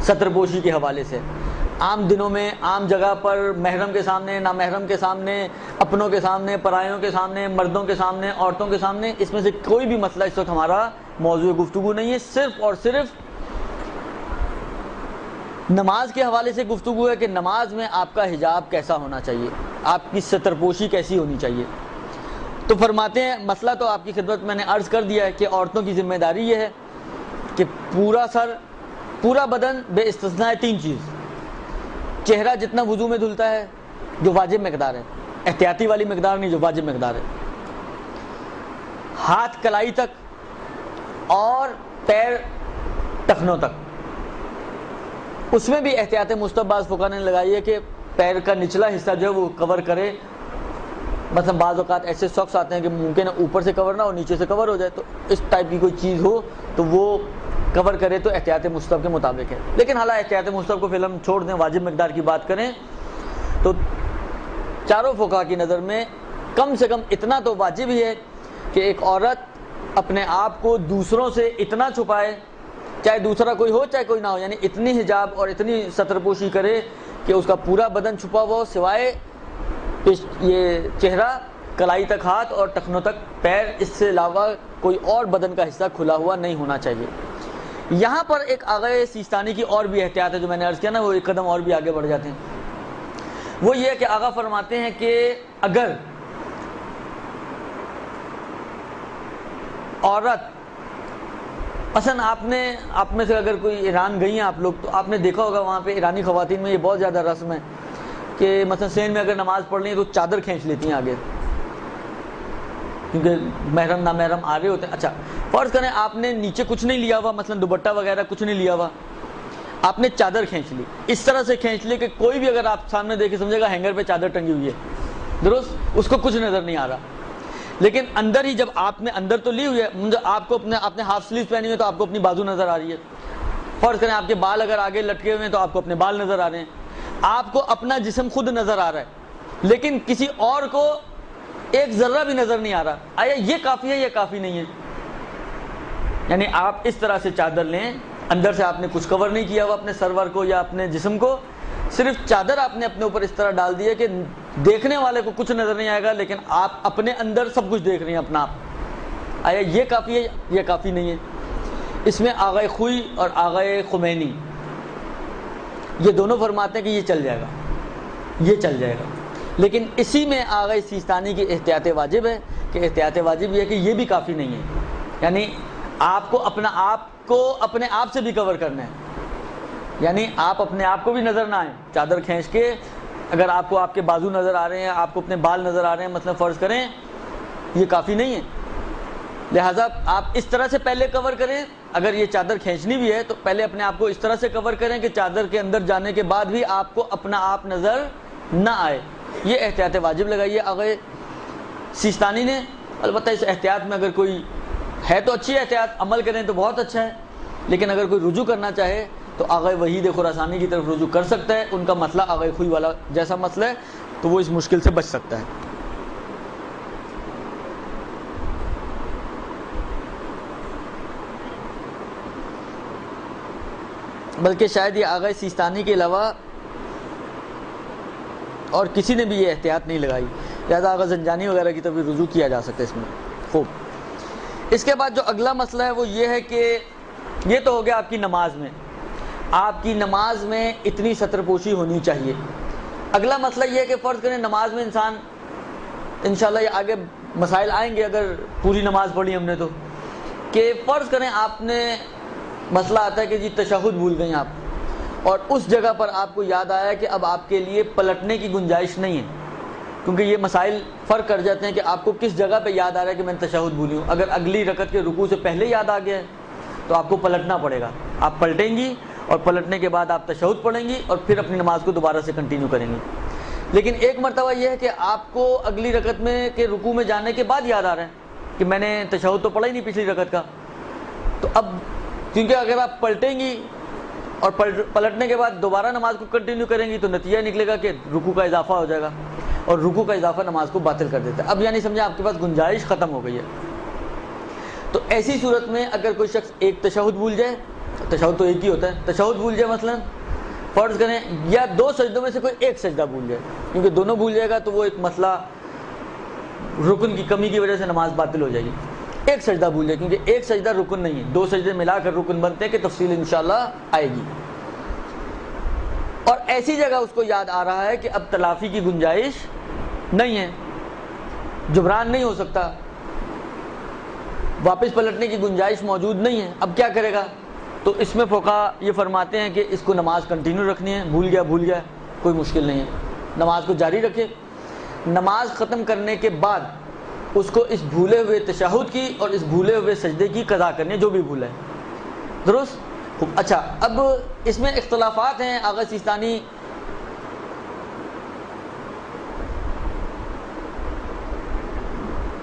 Speaker 1: سطر پوشی کے حوالے سے. عام دنوں میں عام جگہ پر محرم کے سامنے، نامحرم کے سامنے، اپنوں کے سامنے، پرایوں کے سامنے، مردوں کے سامنے، عورتوں کے سامنے، اس میں سے کوئی بھی مسئلہ اس وقت ہمارا موضوع گفتگو نہیں ہے. صرف اور صرف نماز کے حوالے سے گفتگو ہے کہ نماز میں آپ کا حجاب کیسا ہونا چاہیے، آپ کی سترپوشی کیسی ہونی چاہیے. تو فرماتے ہیں مسئلہ تو آپ کی خدمت میں نے عرض کر دیا ہے کہ عورتوں کی ذمہ داری یہ ہے کہ پورا سر، پورا بدن بے استثناء 3 چیز. چہرہ جتنا وضو میں دھلتا ہے جو واجب مقدار ہے، احتیاطی والی مقدار نہیں، جو واجب مقدار ہے. ہاتھ کلائی تک اور پیر ٹخنوں تک، اس میں بھی احتیاط مستحب بعض فقہاء نے لگائی ہے کہ پیر کا نچلا حصہ جو ہے وہ کور کرے. مثلا بعض اوقات ایسے ساکس آتے ہیں کہ ممکن ہے اوپر سے کور نہ ہو، نیچے سے کور ہو جائے، تو اس ٹائپ کی کوئی چیز ہو تو وہ کور کرے تو احتیاط مستحب کے مطابق ہے. لیکن حالانکہ احتیاط مستحب کو فی الحال چھوڑ دیں، واجب مقدار کی بات کریں تو چاروں فقہاء کی نظر میں کم سے کم اتنا تو واجب ہی ہے کہ ایک عورت اپنے آپ کو دوسروں سے اتنا چھپائے، چاہے دوسرا کوئی ہو چاہے کوئی نہ ہو، یعنی اتنی حجاب اور اتنی سترپوشی کرے کہ اس کا پورا بدن چھپا ہوا ہو، سوائے یہ چہرہ، کلائی تک ہاتھ اور ٹخنوں تک پیر، اس سے علاوہ کوئی اور بدن کا حصہ کھلا ہوا نہیں ہونا چاہیے. یہاں پر ایک آغا سیستانی کی اور بھی احتیاط ہے، جو میں نے عرض کیا نا، وہ ایک قدم اور بھی آگے بڑھ جاتے ہیں. وہ یہ ہے کہ آغا فرماتے ہیں کہ اگر عورت، مثلا آپ میں سے اگر کوئی ایران گئی ہیں آپ لوگ تو آپ نے دیکھا ہوگا وہاں پہ ایرانی خواتین میں یہ بہت زیادہ رسم ہے کہ مثلا سین میں اگر نماز پڑھ لیں تو چادر کھینچ لیتی ہیں آگے، کیونکہ محرم نامحرم آ رہے ہوتے ہیں. اچھا فرض کریں آپ نے نیچے کچھ نہیں لیا ہوا، مثلا دوپٹہ وغیرہ کچھ نہیں لیا ہوا، آپ نے چادر کھینچ لی، اس طرح سے کھینچ لی کہ کوئی بھی اگر آپ سامنے دیکھے سمجھے گا ہینگر پہ چادر ٹنگی ہوئی ہے، درست، اس کو کچھ نظر نہیں آ رہا. لیکن اندر ہی جب آپ نے اندر تو لی ہوئی ہے، آپ کو اپنے ہاف سلیو پہنی ہوئی ہے تو آپ کو اپنی بازو نظر آ رہی ہے. فرض کریں آپ کے بال اگر آگے لٹکے ہوئے ہیں تو آپ کو اپنے بال نظر آ رہے ہیں، آپ کو اپنا جسم خود نظر آ رہا ہے، لیکن کسی اور کو ایک ذرہ بھی نظر نہیں آ رہا. آیا یہ کافی ہے یا کافی نہیں ہے؟ یعنی آپ اس طرح سے چادر لیں، اندر سے آپ نے کچھ کور نہیں کیا ہوا اپنے سرور کو یا اپنے جسم کو، صرف چادر آپ نے اپنے اوپر اس طرح ڈال دی ہے کہ دیکھنے والے کو کچھ نظر نہیں آئے گا، لیکن آپ اپنے اندر سب کچھ دیکھ رہے ہیں اپنا آپ. آیا یہ کافی ہے یا کافی نہیں ہے؟ اس میں آغا خوئی اور آغا خمینی یہ دونوں فرماتے ہیں کہ یہ چل جائے گا، یہ چل جائے گا. لیکن اسی میں آغا سیستانی کی احتیاط واجب ہے کہ احتیاط واجب یہ ہے کہ یہ بھی کافی نہیں ہے. یعنی آپ کو اپنے آپ سے بھی کور کرنا ہے، یعنی آپ اپنے آپ کو بھی نظر نہ آئیں. چادر کھینچ کے اگر آپ کو آپ کے بازو نظر آ رہے ہیں، آپ کو اپنے بال نظر آ رہے ہیں، مثلا فرض کریں، یہ کافی نہیں ہے. لہٰذا آپ اس طرح سے پہلے کور کریں. اگر یہ چادر کھینچنی بھی ہے تو پہلے اپنے آپ کو اس طرح سے کور کریں کہ چادر کے اندر جانے کے بعد بھی آپ کو اپنا آپ نظر نہ آئے. یہ احتیاط واجب لگائی ہے آغا سیستانی نے. البتہ اس احتیاط میں اگر کوئی ہے تو اچھی احتیاط، عمل کریں تو بہت اچھا ہے، لیکن اگر کوئی رجوع کرنا چاہے تو آغا وحید خراسانی کی طرف رجوع کر سکتا ہے. ان کا مسئلہ آغا خوئی والا جیسا مسئلہ ہے تو وہ اس مشکل سے بچ سکتا ہے. بلکہ شاید یہ آغا سیستانی کے علاوہ اور کسی نے بھی یہ احتیاط نہیں لگائی، لہذا آغا زنجانی وغیرہ کی طرف رجوع کیا جا سکتا ہے اس میں. خوب. اس کے بعد جو اگلا مسئلہ ہے وہ یہ ہے کہ یہ تو ہو گیا آپ کی نماز میں، آپ کی نماز میں اتنی سترپوشی ہونی چاہیے. اگلا مسئلہ یہ ہے کہ فرض کریں نماز میں انسان، انشاءاللہ یہ آگے مسائل آئیں گے اگر پوری نماز پڑھی ہم نے تو، کہ فرض کریں آپ نے مسئلہ آتا ہے کہ جی تشہد بھول گئیں آپ، اور اس جگہ پر آپ کو یاد آیا کہ اب آپ کے لیے پلٹنے کی گنجائش نہیں ہے، کیونکہ یہ مسائل فرق کر جاتے ہیں کہ آپ کو کس جگہ پہ یاد آ رہا ہے کہ میں نے تشہد بھولی ہوں. اگر اگلی رکعت کے رکوع سے پہلے یاد آ گیا ہے تو آپ کو پلٹنا پڑے گا. آپ پلٹیں گی اور پلٹنے کے بعد آپ تشہد پڑھیں گی اور پھر اپنی نماز کو دوبارہ سے کنٹینیو کریں گی. لیکن ایک مرتبہ یہ ہے کہ آپ کو اگلی رکعت میں کے رکوع میں جانے کے بعد یاد آ رہا ہے کہ میں نے تشہد تو پڑھا ہی نہیں پچھلی رکعت کا. تو اب کیونکہ اگر آپ پلٹیں گی اور پلٹنے کے بعد دوبارہ نماز کو کنٹینیو کریں گی تو نتیجہ نکلے گا کہ رکوع کا اضافہ ہو جائے گا، اور رکوع کا اضافہ نماز کو باطل کر دیتا ہے. اب یعنی سمجھیں آپ کے پاس گنجائش ختم ہو گئی ہے. تو ایسی صورت میں اگر کوئی شخص ایک تشہد بھول جائے، تشہد تو ایک ہی ہوتا ہے، تشہد بھول جائے مثلا فرض کریں یا دو سجدوں میں سے کوئی ایک سجدہ بھول جائے، کیونکہ دونوں بھول جائے گا تو وہ ایک مسئلہ رکن کی کمی کی وجہ سے نماز باطل ہو جائے گی۔ ایک سجدہ بھول جائے، کیونکہ ایک سجدہ رکن نہیں ہے، دو سجدے ملا کر رکن بنتے ہیں کہ تفصیل انشاءاللہ آئے گی۔ اور ایسی جگہ اس کو یاد آ رہا ہے کہ اب تلافی کی گنجائش نہیں ہے، جبران نہیں ہو سکتا، واپس پلٹنے کی گنجائش موجود نہیں ہے، اب کیا کرے گا؟ تو اس میں فقہا یہ فرماتے ہیں کہ اس کو نماز کنٹینیو رکھنی ہے، بھول گیا کوئی مشکل نہیں ہے، نماز کو جاری رکھے، نماز ختم کرنے کے بعد اس کو اس بھولے ہوئے تشہد کی اور اس بھولے ہوئے سجدے کی قضا کرنی ہے جو بھی بھولا ہے، درست؟ اچھا، اب اس میں اختلافات ہیں۔ آغا سیستانی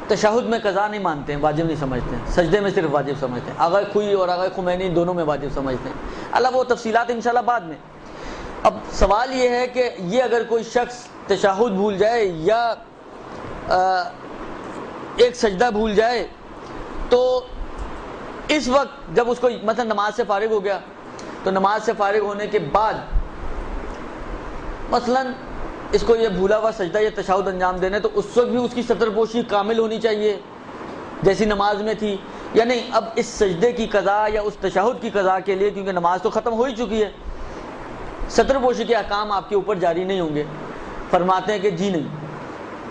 Speaker 1: تشہد میں قضا نہیں مانتے ہیں، واجب نہیں سمجھتے ہیں، سجدے میں صرف واجب سمجھتے ہیں۔ آغا خوئی اور آغا خمینی دونوں میں واجب سمجھتے ہیں، اللہ وہ تفصیلات انشاءاللہ بعد میں۔ اب سوال یہ ہے کہ یہ اگر کوئی شخص تشہد بھول جائے یا ایک سجدہ بھول جائے تو اس وقت جب اس کو مثلا نماز سے فارغ ہو گیا تو نماز سے فارغ ہونے کے بعد مثلا اس کو یہ بھولا ہوا سجدہ یا تشہد انجام دینا، تو اس وقت بھی اس کی سطر پوشی کامل ہونی چاہیے جیسی نماز میں تھی، یا نہیں اب اس سجدے کی قضا یا اس تشہد کی قضا کے لیے، کیونکہ نماز تو ختم ہو ہی چکی ہے، سطر پوشی کے احکام آپ کے اوپر جاری نہیں ہوں گے؟ فرماتے ہیں کہ جی نہیں،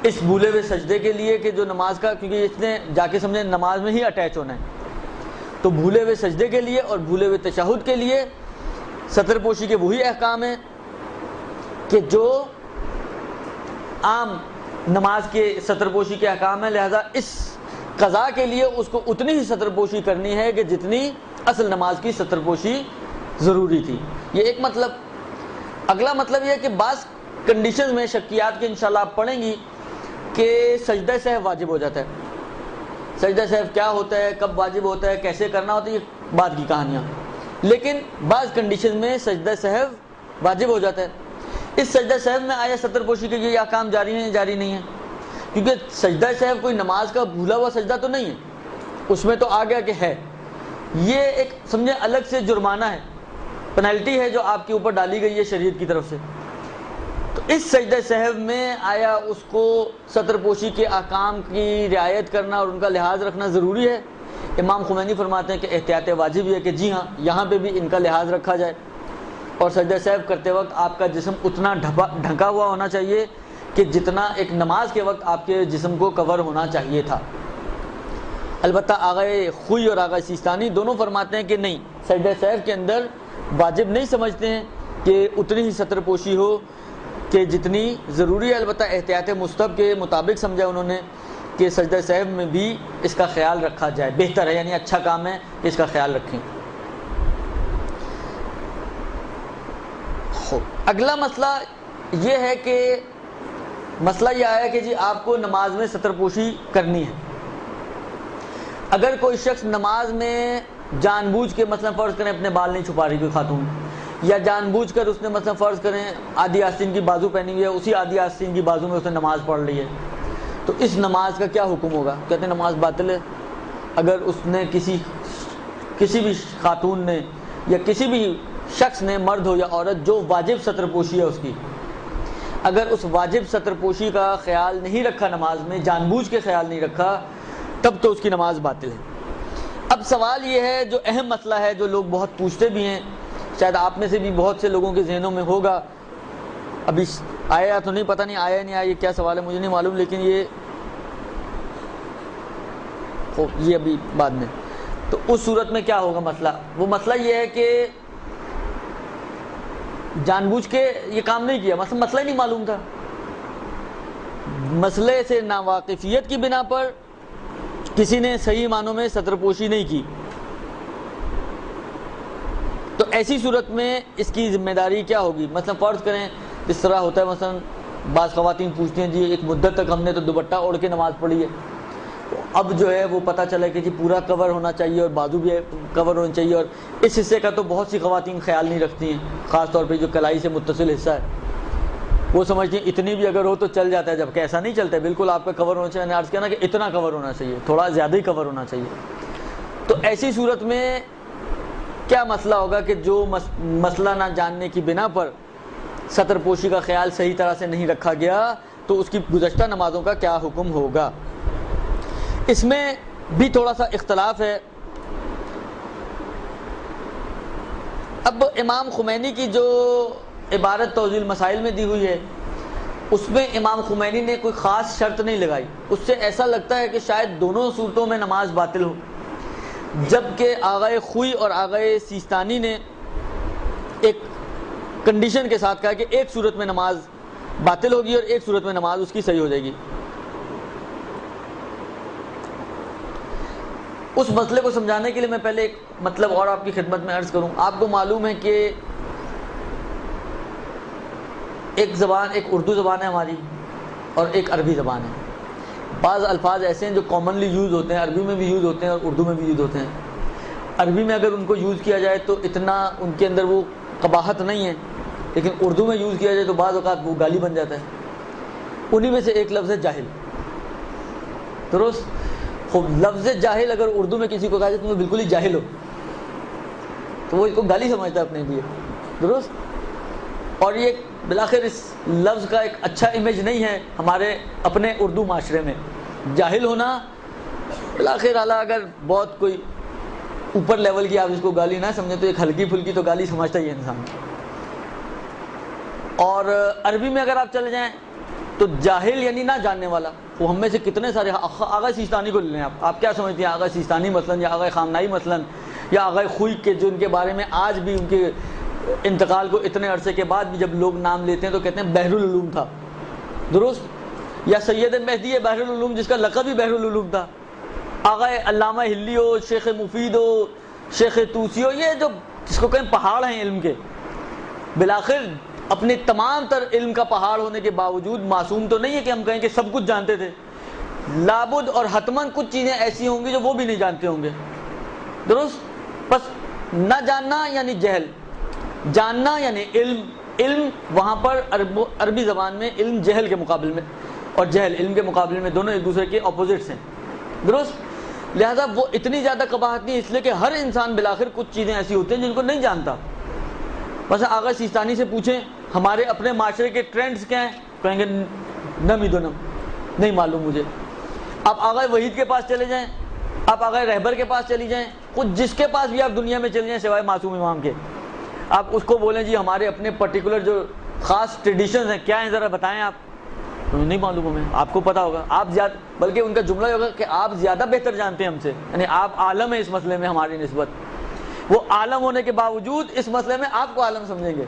Speaker 1: اس بھولے ہوئے سجدے کے لیے کہ جو نماز کا، کیونکہ اس نے جا کے سمجھے نماز میں ہی اٹیچ ہونا ہے، تو بھولے ہوئے سجدے کے لیے اور بھولے ہوئے تشہد کے لیے سطر پوشی کے وہی احکام ہیں کہ جو عام نماز کے سطر پوشی کے احکام ہیں، لہذا اس قضا کے لیے اس کو اتنی ہی سطر پوشی کرنی ہے کہ جتنی اصل نماز کی سطر پوشی ضروری تھی۔ یہ ایک مطلب۔ اگلا مطلب یہ ہے کہ بعض کنڈیشنز میں شکیات کے انشاءاللہ آپ پڑھیں گی کہ سجدہ سہو واجب ہو جاتا ہے۔ سجدہ سہو کیا ہوتا ہے، کب واجب ہوتا ہے، کیسے کرنا ہوتا ہے، یہ بعد کی کہانیاں، لیکن بعض کنڈیشنز میں سجدہ سہو واجب ہو جاتا ہے۔ اس سجدہ سہو میں آیا سطر پوشی کے یہ احکام جاری ہیں یا جاری نہیں ہیں؟ کیونکہ سجدہ سہو کوئی نماز کا بھولا ہوا سجدہ تو نہیں ہے، اس میں تو آ گیا کہ ہے، یہ ایک سمجھے الگ سے جرمانہ ہے، پینلٹی ہے جو آپ کے اوپر ڈالی گئی ہے شریعت کی طرف سے۔ تو اس سجدہ سہو میں آیا اس کو سطر پوشی کے احکام کی رعایت کرنا اور ان کا لحاظ رکھنا ضروری ہے؟ امام خمینی فرماتے ہیں کہ احتیاط واجب ہے کہ جی ہاں، یہاں پہ بھی ان کا لحاظ رکھا جائے، اور سجدہ سہو کرتے وقت آپ کا جسم اتنا ڈھکا ہوا ہونا چاہیے کہ جتنا ایک نماز کے وقت آپ کے جسم کو کور ہونا چاہیے تھا۔ البتہ آغا خوئی اور آغا سیستانی دونوں فرماتے ہیں کہ نہیں، سجدہ سہو کے اندر واجب نہیں سمجھتے ہیں کہ اتنی ہی سطر پوشی ہو کہ جتنی ضروری ہے، البتہ احتیاط مستحب کے مطابق سمجھا انہوں نے کہ سجدہ سہو میں بھی اس کا خیال رکھا جائے، بہتر ہے، یعنی اچھا کام ہے کہ اس کا خیال رکھیں۔ اگلا مسئلہ یہ ہے کہ مسئلہ یہ آیا کہ جی آپ کو نماز میں سطر پوشی کرنی ہے۔ اگر کوئی شخص نماز میں جان بوجھ کے مثلا فرض کریں اپنے بال نہیں چھپا رہی کوئی خاتون، یا جان بوجھ کر اس نے مثلا فرض کریں آدھی آستین کی بازو پہنی ہوئی ہے، اسی آدھی آستین کی بازو میں اس نے نماز پڑھ لی ہے، تو اس نماز کا کیا حکم ہوگا؟ کہتے ہیں نماز باطل ہے۔ اگر اس نے کسی بھی خاتون نے یا کسی بھی شخص نے، مرد ہو یا عورت، جو واجب سطر پوشی ہے اس کی، اگر اس واجب سطر پوشی کا خیال نہیں رکھا نماز میں، جان بوجھ کے خیال نہیں رکھا، تب تو اس کی نماز باطل ہے۔ اب سوال یہ ہے جو اہم مسئلہ ہے، جو لوگ بہت پوچھتے بھی ہیں، شاید آپ میں سے بھی بہت سے لوگوں کے ذہنوں میں ہوگا، ابھی آیا تو نہیں، پتہ نہیں آیا نہیں آیا، یہ کیا سوال ہے مجھے نہیں معلوم، لیکن یہ ابھی بعد میں۔ تو اس صورت میں کیا ہوگا مسئلہ؟ وہ مسئلہ یہ ہے کہ جان بوجھ کے یہ کام نہیں کیا، مسئلہ ہی نہیں معلوم تھا، مسئلے سے ناواقفیت کی بنا پر کسی نے صحیح معنوں میں سطر پوشی نہیں کی، تو ایسی صورت میں اس کی ذمہ داری کیا ہوگی؟ مثلا فرض کریں اس طرح ہوتا ہے، مثلا بعض خواتین پوچھتی ہیں جی ایک مدت تک ہم نے تو دوپٹہ اوڑھ کے نماز پڑھی ہے، تو اب جو ہے وہ پتہ چلا کہ جی پورا کور ہونا چاہیے اور بازو بھی کور ہونا چاہیے، اور اس حصے کا تو بہت سی خواتین خیال نہیں رکھتی ہیں، خاص طور پہ جو کلائی سے متصل حصہ ہے، وہ سمجھتی ہیں اتنی بھی اگر ہو تو چل جاتا ہے، جبکہ ایسا نہیں چلتا ہے، بالکل آپ کا کور ہونا چاہیے۔ میں نے عرض کیا نا کہ اتنا کور ہونا چاہیے، تھوڑا زیادہ ہی کور ہونا چاہیے۔ تو ایسی صورت میں کیا مسئلہ ہوگا کہ جو مسئلہ نہ جاننے کی بنا پر سطر پوشی کا خیال صحیح طرح سے نہیں رکھا گیا تو اس کی گزشتہ نمازوں کا کیا حکم ہوگا؟ اس میں بھی تھوڑا سا اختلاف ہے۔ اب امام خمینی کی جو عبارت توضیح المسائل میں دی ہوئی ہے اس میں امام خمینی نے کوئی خاص شرط نہیں لگائی، اس سے ایسا لگتا ہے کہ شاید دونوں صورتوں میں نماز باطل ہو، جبکہ آغائے خوئی اور آغائے سیستانی نے ایک کنڈیشن کے ساتھ کہا کہ ایک صورت میں نماز باطل ہوگی اور ایک صورت میں نماز اس کی صحیح ہو جائے گی۔ اس مسئلے کو سمجھانے کے لیے میں پہلے ایک مطلب اور آپ کی خدمت میں عرض کروں۔ آپ کو معلوم ہے کہ ایک اردو زبان ہے ہماری اور ایک عربی زبان ہے۔ بعض الفاظ ایسے ہیں جو کامنلی یوز ہوتے ہیں، عربی میں بھی یوز ہوتے ہیں اور اردو میں بھی یوز ہوتے ہیں۔ عربی میں اگر ان کو یوز کیا جائے تو اتنا ان کے اندر وہ قباحت نہیں ہے، لیکن اردو میں یوز کیا جائے تو بعض اوقات وہ گالی بن جاتا ہے۔ انہی میں سے ایک لفظ ہے جاہل، درست؟ خوب لفظ جاہل اگر اردو میں کسی کو کہا جائے تم بالکل ہی جاہل ہو تو وہ اس کو گالی سمجھتا ہے اپنے لیے، درست؟ اور یہ بالآخر اس لفظ کا ایک اچھا امیج نہیں ہے ہمارے اپنے اردو معاشرے میں۔ جاہل ہونا بالآخر اعلیٰ اگر بہت کوئی اوپر لیول کی آپ اس کو گالی نہ سمجھیں تو ایک ہلکی پھلکی تو گالی سمجھتا ہی ہے انسان۔ اور عربی میں اگر آپ چلے جائیں تو جاہل یعنی نہ جاننے والا۔ وہ ہم میں سے کتنے سارے آغا سیستانی کو لے لیں آپ کیا سمجھتے ہیں؟ آغا سیستانی مثلاً یا آغا خامنائی مثلاً یا آغا خوئی کے جو ان کے بارے میں آج بھی ان کے انتقال کو اتنے عرصے کے بعد بھی جب لوگ نام لیتے ہیں تو کہتے ہیں بحر العلوم تھا، درست؟ یا سید مہدی بحر العلوم جس کا لقب ہی بحر العلوم تھا، آغا علامہ ہلی ہو، شیخ مفید ہو، شیخ توسی ہو، یہ جو جس کو کہیں پہاڑ ہیں علم کے، بالآخر اپنے تمام تر علم کا پہاڑ ہونے کے باوجود معصوم تو نہیں ہے کہ ہم کہیں کہ سب کچھ جانتے تھے۔ لابد اور حتماً کچھ چیزیں ایسی ہوں گی جو وہ بھی نہیں جانتے ہوں گے، درست؟ بس نہ جاننا یعنی جہل، جاننا یعنی علم۔ علم وہاں پر عربی زبان میں علم جہل کے مقابل میں اور جہل علم کے مقابلے میں دونوں ایک دوسرے کے اپوزٹس ہیں، درست؟ لہذا وہ اتنی زیادہ قباحت نہیں، اس لیے کہ ہر انسان بالآخر کچھ چیزیں ایسی ہوتی ہیں جن کو نہیں جانتا۔ بس آغا سیستانی سے پوچھیں ہمارے اپنے معاشرے کے ٹرینڈز کیا ہیں، کہیں گے نمی دو نم، نہیں معلوم مجھے۔ آپ آغا وحید کے پاس چلے جائیں، آپ آغا رہبر کے پاس چلی جائیں، خود جس کے پاس بھی آپ دنیا میں چلے جائیں سوائے معصوم امام کے، آپ اس کو بولیں جی ہمارے اپنے پرٹیکولر جو خاص ٹریڈیشنز ہیں کیا ہیں ذرا بتائیں، آپ تو نہیں معلوم ہمیں، آپ کو پتا ہوگا، آپ زیادہ، بلکہ ان کا جملہ یہ ہوگا کہ آپ زیادہ بہتر جانتے ہیں ہم سے، یعنی آپ عالم ہیں اس مسئلے میں ہماری نسبت۔ وہ عالم ہونے کے باوجود اس مسئلے میں آپ کو عالم سمجھیں گے،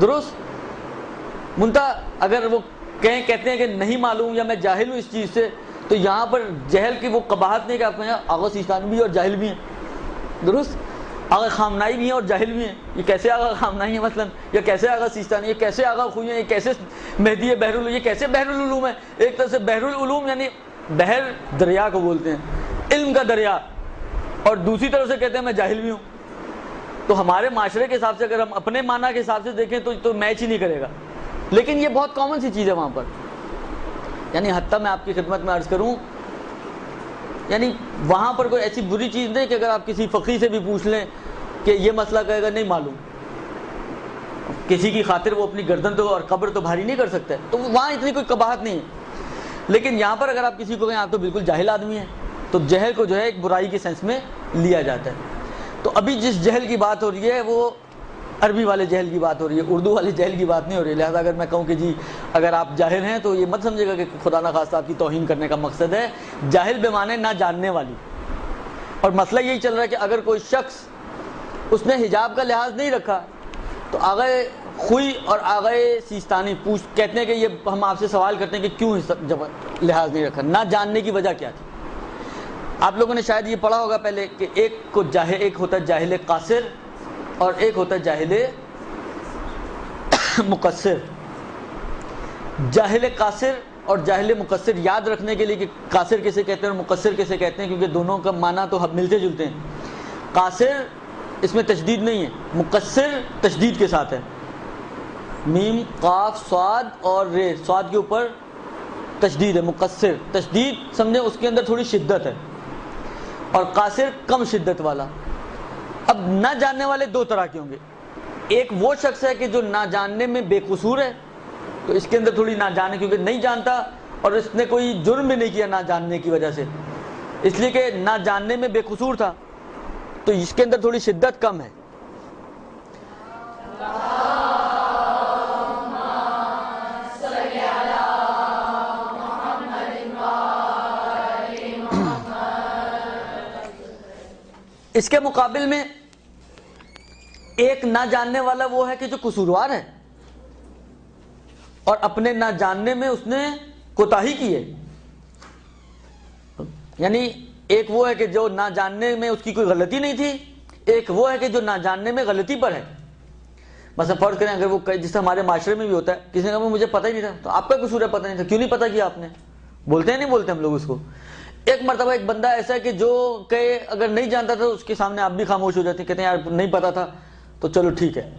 Speaker 1: درست؟ منتہا اگر وہ کہتے ہیں کہ نہیں معلوم یا میں جاہل ہوں اس چیز سے، تو یہاں پر جہل کی وہ قباحت نہیں کہ آپ کہیں آغا سیستانی بھی اور جاہل بھی ہیں، درست؟ آغا خامنائی بھی ہیں اور جاہل بھی ہیں۔ یہ کیسے آغا خامنائی ہے مثلا، یا کیسے آغا سیستانی، یہ کیسے آغا خوئی ہیں، یہ کیسے مہدی ہے بحر العلوم، یہ کیسے بحر العلوم ہے؟ ایک طرف سے بحر العلوم یعنی بحر دریا کو بولتے ہیں، علم کا دریا، اور دوسری طرف سے کہتے ہیں میں جاہل بھی ہوں۔ تو ہمارے معاشرے کے حساب سے اگر ہم اپنے معنی کے حساب سے دیکھیں تو میچ ہی نہیں کرے گا، لیکن یہ بہت کامن سی چیز ہے وہاں پر۔ یعنی حتیٰ میں آپ کی خدمت میں عرض کروں، یعنی وہاں پر کوئی ایسی بری چیز نہیں کہ اگر آپ کسی فقیہ سے بھی پوچھ لیں کہ یہ مسئلہ کہے گا نہیں معلوم، کسی کی خاطر وہ اپنی گردن تو اور قبر تو بھاری نہیں کر سکتا ہے، تو وہاں اتنی کوئی قباحت نہیں ہے۔ لیکن یہاں پر اگر آپ کسی کو کہیں آپ تو بالکل جاہل آدمی ہیں، تو جہل کو جو ہے ایک برائی کے سینس میں لیا جاتا ہے۔ تو ابھی جس جہل کی بات ہو رہی ہے وہ عربی والے جہل کی بات ہو رہی ہے، اردو والے جہل کی بات نہیں ہو رہی ہے۔ لہذا اگر میں کہوں کہ جی اگر آپ جاہل ہیں تو یہ مت سمجھے گا کہ خدا نہ خواستہ آپ کی توہین کرنے کا مقصد ہے۔ جاہل بے معنی نہ جاننے والی، اور مسئلہ یہی چل رہا ہے کہ اگر کوئی شخص اس نے حجاب کا لحاظ نہیں رکھا تو آغا خوئی اور آغا سیستانی کہتے ہیں کہ یہ ہم آپ سے سوال کرتے ہیں کہ کیوں لحاظ نہیں رکھا، نہ جاننے کی وجہ کیا تھی؟ آپ لوگوں نے شاید یہ پڑھا ہوگا پہلے کہ ایک ہوتا ہے جاہل قاصر اور ایک ہوتا ہے جاہل مقصر۔ جاہل قاصر اور جاہل مقصر یاد رکھنے کے لیے کہ قاصر کسے کہتے ہیں اور مقصر کسے کہتے ہیں، کیونکہ دونوں کا معنی تو ملتے جلتے ہیں۔ قاصر اس میں تشدید نہیں ہے، مقصر تشدید کے ساتھ ہے، میم قاف صاد اور رے، صاد کے اوپر تشدید ہے۔ مقصر تشدید سمجھے اس کے اندر تھوڑی شدت ہے، اور قاصر کم شدت والا۔ اب نہ جاننے والے دو طرح کے ہوں گے. ایک وہ شخص ہے کہ جو نہ جاننے میں بے قصور ہے، تو اس کے اندر تھوڑی نہ جانے، کیونکہ نہیں جانتا اور اس نے کوئی جرم بھی نہیں کیا نہ جاننے کی وجہ سے، اس لیے کہ نہ جاننے میں بے قصور تھا، تو اس کے اندر تھوڑی شدت کم ہے. اس کے مقابل میں ایک نہ جاننے والا وہ ہے کہ جو قصوروار ہے اور اپنے نہ جاننے میں اس نے کوتاہی کی ہے. یعنی ایک وہ ہے کہ جو نہ جاننے میں اس کی کوئی غلطی نہیں تھی، ایک وہ ہے کہ جو نہ جاننے میں غلطی پر ہے. مثلا فرض کریں اگر وہ جس سے ہمارے معاشرے میں بھی ہوتا ہے، کسی نے کہا مجھے پتہ ہی نہیں تھا، تو آپ کا قصور ہے پتہ نہیں تھا، کیوں نہیں پتہ کیا آپ نے؟ بولتے ہیں نہیں بولتے ہم لوگ اس کو. ایک مرتبہ ایک بندہ ایسا ہے کہ جو کہ اگر نہیں جانتا تھا اس کے سامنے آپ بھی خاموش ہو جاتے ہیں، کہتے ہیں یار نہیں پتا تھا تو چلو ٹھیک ہے.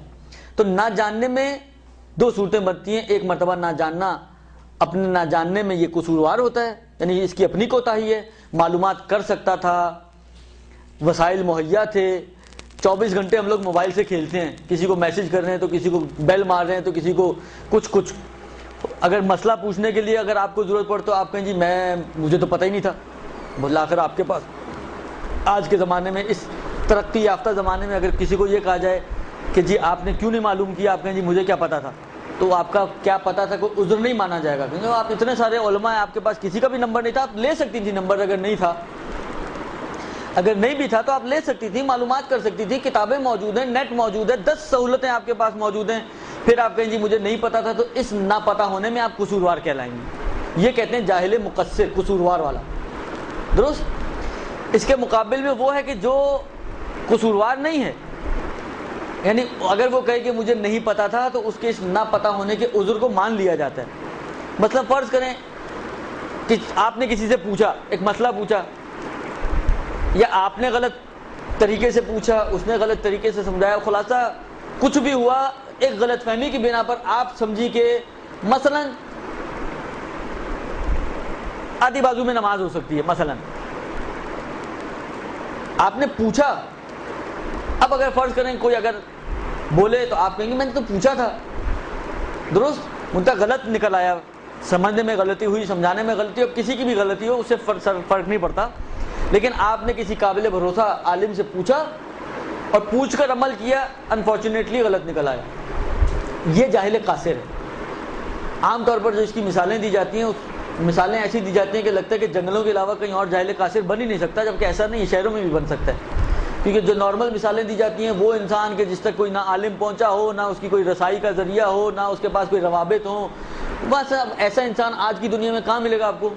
Speaker 1: تو نہ جاننے میں دو صورتیں بنتی ہیں. ایک مرتبہ نہ جاننا، اپنے نہ جاننے میں یہ قصوروار ہوتا ہے، یعنی اس کی اپنی کوتاہی ہے، معلومات کر سکتا تھا، وسائل مہیا تھے. 24 گھنٹے ہم لوگ موبائل سے کھیلتے ہیں، کسی کو میسج کر رہے ہیں تو کسی کو بیل مار رہے ہیں تو کسی کو کچھ. اگر مسئلہ پوچھنے کے لیے اگر آپ کو ضرورت پڑے تو آپ کہیں جی مجھے تو پتہ ہی نہیں تھا. بولا آخر آپ کے پاس آج کے زمانے میں، اس ترقی یافتہ زمانے میں اگر کسی کو یہ کہا جائے کہ جی آپ نے کیوں نہیں معلوم کیا، آپ کہیں جی مجھے کیا پتا تھا، تو آپ کا کیا پتا تھا کوئی عذر نہیں مانا جائے گا، کیونکہ آپ اتنے سارے علماء ہیں، آپ کے پاس کسی کا بھی نمبر نہیں تھا، آپ لے سکتی تھی نمبر. اگر نہیں تھا، اگر نہیں بھی تھا تو آپ لے سکتی تھی، معلومات کر سکتی تھی، کتابیں موجود ہیں، نیٹ موجود ہے، 10 سہولتیں آپ کے پاس موجود ہیں. پھر آپ کہیں جی مجھے نہیں پتا تھا، تو اس نہ پتا ہونے میں آپ قصوروار کہلائیں گے. یہ کہتے ہیں جاہل مقصر، قصوروار والا. درست. اس کے مقابل میں وہ ہے کہ جو قصوروار نہیں ہے، یعنی اگر وہ کہے کہ مجھے نہیں پتا تھا تو اس کے اس نہ پتا ہونے کے عذر کو مان لیا جاتا ہے. مثلا فرض کریں کہ آپ نے کسی سے پوچھا، ایک مسئلہ پوچھا، یا آپ نے غلط طریقے سے پوچھا، اس نے غلط طریقے سے سمجھایا، خلاصہ کچھ بھی ہوا، ایک غلط فہمی کی بنا پر آپ سمجھی کہ مثلا آدھی بازو میں نماز ہو سکتی ہے، مثلا آپ نے پوچھا. اب اگر فرض کریں کوئی اگر بولے تو آپ کہیں گے میں نے تو پوچھا تھا. درست. ان تک غلط نکل آیا، سمجھنے میں غلطی ہوئی، سمجھانے میں غلطی ہو، کسی کی بھی غلطی ہو، اس سے فرق نہیں پڑتا. لیکن آپ نے کسی قابل بھروسہ عالم سے پوچھا اور پوچھ کر عمل کیا، انفارچونیٹلی غلط نکل آیا. یہ جاہل قاصر ہے. عام طور پر جو اس کی مثالیں دی جاتی ہیں، مثالیں ایسی دی جاتی ہیں کہ لگتا ہے کہ جنگلوں کے علاوہ کہیں اور جاہل قاصر بن ہی نہیں سکتا، جبکہ ایسا نہیں ہے، شہروں میں بھی بن سکتا ہے. کیونکہ جو نارمل مثالیں دی جاتی ہیں وہ انسان کے جس تک کوئی نہ عالم پہنچا ہو، نہ اس کی کوئی رسائی کا ذریعہ ہو، نہ اس کے پاس کوئی روابط ہوں، بس ایسا انسان آج کی دنیا میں کہاں ملے گا آپ کو؟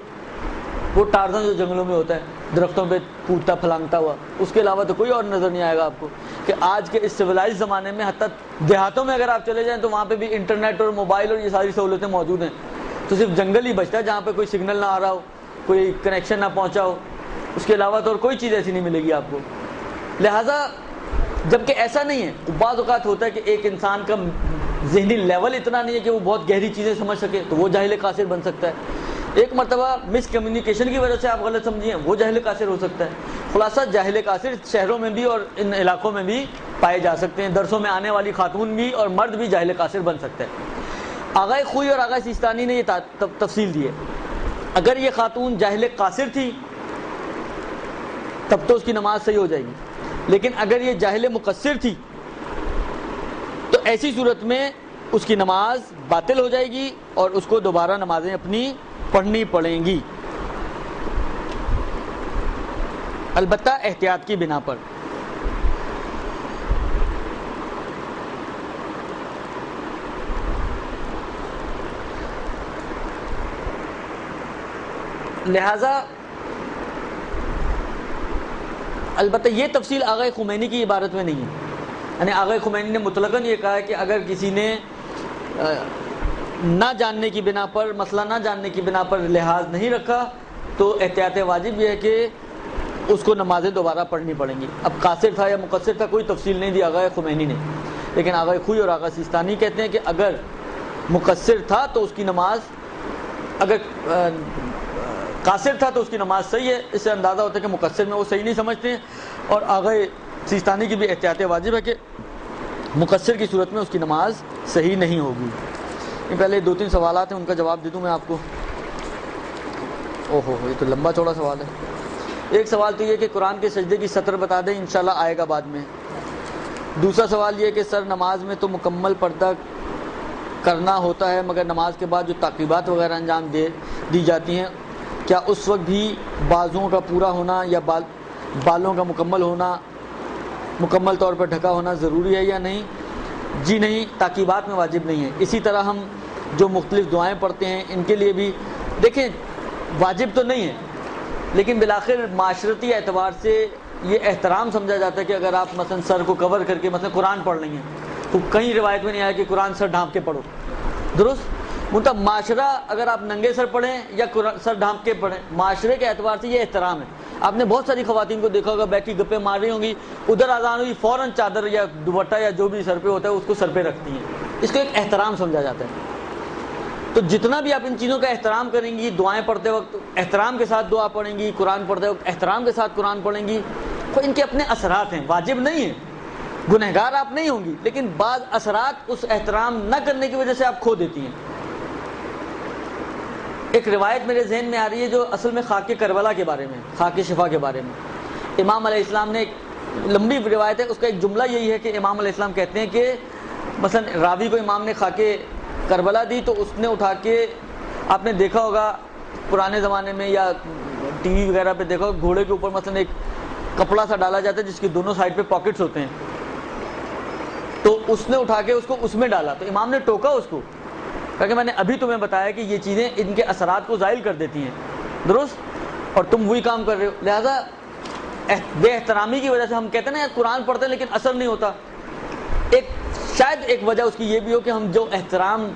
Speaker 1: وہ ٹارزن جو جنگلوں میں ہوتا ہے، درختوں پہ کودتا پھلانگتا ہوا، اس کے علاوہ تو کوئی اور نظر نہیں آئے گا آپ کو. کہ آج کے اس سویلائز زمانے میں حتیٰ دیہاتوں میں اگر آپ چلے جائیں تو وہاں پہ بھی انٹرنیٹ اور موبائل اور یہ ساری سہولتیں موجود ہیں، تو صرف جنگل ہی بچتا ہے جہاں پہ کوئی سگنل نہ آ رہا ہو، کوئی کنیکشن نہ پہنچا ہو. اس کے علاوہ تو اور کوئی چیز ایسی نہیں ملے گی آپ کو. لہٰذا جبکہ ایسا نہیں ہے، بعض اوقات ہوتا ہے کہ ایک انسان کا ذہنی لیول اتنا نہیں ہے کہ وہ بہت گہری چیزیں سمجھ سکے، تو وہ جاہل قاصر بن سکتا ہے. ایک مرتبہ مس کمیونیکیشن کی وجہ سے آپ غلط سمجھیں، وہ جاہل قاصر ہو سکتا ہے. خلاصہ جاہل قاصر شہروں میں بھی اور ان علاقوں میں بھی پائے جا سکتے ہیں. درسوں میں آنے والی خاتون بھی اور مرد بھی جاہل قاصر بن سکتا ہے. آغا خوئی اور آغا سیستانی نے یہ تفصیل دی ہے. اگر یہ خاتون جاہل قاصر تھی تب تو اس کی نماز صحیح ہو جائے گی، لیکن اگر یہ جاہل مقصر تھی تو ایسی صورت میں اس کی نماز باطل ہو جائے گی اور اس کو دوبارہ نمازیں اپنی پڑھنی پڑیں گی، البتہ احتیاط کی بنا پر. لہذا البتہ یہ تفصیل آغا خمینی کی عبارت میں نہیں ہے. یعنی آغا خمینی نے مطلقاً یہ کہا ہے کہ اگر کسی نے نہ جاننے کی بنا پر، مسئلہ نہ جاننے کی بنا پر لحاظ نہیں رکھا تو احتیاط واجب یہ ہے کہ اس کو نمازیں دوبارہ پڑھنی پڑیں گی. اب قاصر تھا یا مقصر تھا کوئی تفصیل نہیں دی آغا خمینی نے، لیکن آغا خوئی اور آغا سیستانی کہتے ہیں کہ اگر مقصر تھا تو اس کی نماز، اگر قاصر تھا تو اس کی نماز صحیح ہے. اس سے اندازہ ہوتا ہے کہ مقصر میں وہ صحیح نہیں سمجھتے ہیں، اور آغا سیستانی کی بھی احتیاط واجب ہے کہ مقصر کی صورت میں اس کی نماز صحیح نہیں ہوگی۔ یہ پہلے 2-3 سوالات ہیں، ان کا جواب دے دوں میں آپ کو۔ اوہو یہ تو لمبا چوڑا سوال ہے۔ ایک سوال تو یہ کہ قرآن کے سجدے کی سطر بتا دیں، انشاءاللہ آئے گا بعد میں۔ دوسرا سوال یہ کہ سر نماز میں تو مکمل پردہ کرنا ہوتا ہے، مگر نماز کے بعد جو تعقیبات وغیرہ انجام دی جاتی ہیں، کیا اس وقت بھی بازوؤں کا پورا ہونا یا بالوں کا مکمل طور پر ڈھکا ہونا ضروری ہے یا نہیں؟ جی نہیں، تعقیبات میں واجب نہیں ہے۔ اسی طرح ہم جو مختلف دعائیں پڑھتے ہیں ان کے لیے بھی دیکھیں واجب تو نہیں ہے، لیکن بالآخر معاشرتی اعتبار سے یہ احترام سمجھا جاتا ہے کہ اگر آپ مثلا سر کو کور کر کے مثلا قرآن پڑھ لیں گے تو کہیں روایت میں نہیں آیا کہ قرآن سر ڈھانپ کے پڑھو، درست؟ مطلب معاشرہ اگر آپ ننگے سر پڑھیں یا سر ڈھانپ کے پڑھیں، معاشرے کے اعتبار سے یہ احترام ہے۔ آپ نے بہت ساری خواتین کو دیکھا ہوگا بیٹھ کی گپے مار رہی ہوں گی، ادھر اذان ہوئی فوراً چادر یا دوپٹہ یا جو بھی سر پہ ہوتا ہے اس کو سر پہ رکھتی ہیں، اس کو ایک احترام سمجھا جاتا ہے۔ تو جتنا بھی آپ ان چیزوں کا احترام کریں گی، دعائیں پڑھتے وقت احترام کے ساتھ دعا پڑھیں گی، قرآن پڑھتے وقت احترام کے ساتھ قرآن پڑھیں گی، تو ان کے اپنے اثرات ہیں، واجب نہیں ہیں، گنہگار آپ نہیں ہوں گی، لیکن بعض اثرات اس احترام نہ کرنے کی وجہ سے آپ کھو دیتی ہیں۔ ایک روایت میرے ذہن میں آ رہی ہے جو اصل میں خاک کربلا کے بارے میں، خاک شفا کے بارے میں۔ امام علیہ السلام نے ایک لمبی روایت ہے، اس کا ایک جملہ یہی ہے کہ امام علیہ السلام کہتے ہیں کہ مثلا راوی کو امام نے خاک کربلا دی تو اس نے اٹھا کے، آپ نے دیکھا ہوگا پرانے زمانے میں یا ٹی وی وغیرہ پہ دیکھا ہوگا، گھوڑے کے اوپر مثلا ایک کپڑا سا ڈالا جاتا ہے جس کی دونوں سائڈ پہ پاکٹس ہوتے ہیں، تو اس نے اٹھا کے اس کو اس میں ڈالا، تو امام نے ٹوکا اس کو، کیونکہ میں نے ابھی تمہیں بتایا کہ یہ چیزیں ان کے اثرات کو زائل کر دیتی ہیں، درست؟ اور تم وہی کام کر رہے ہو، لہذا بے احترامی کی وجہ سے ہم کہتے ہیں نا قرآن پڑھتے ہیں لیکن اثر نہیں ہوتا۔ شاید ایک وجہ اس کی یہ بھی ہو کہ ہم جو احترام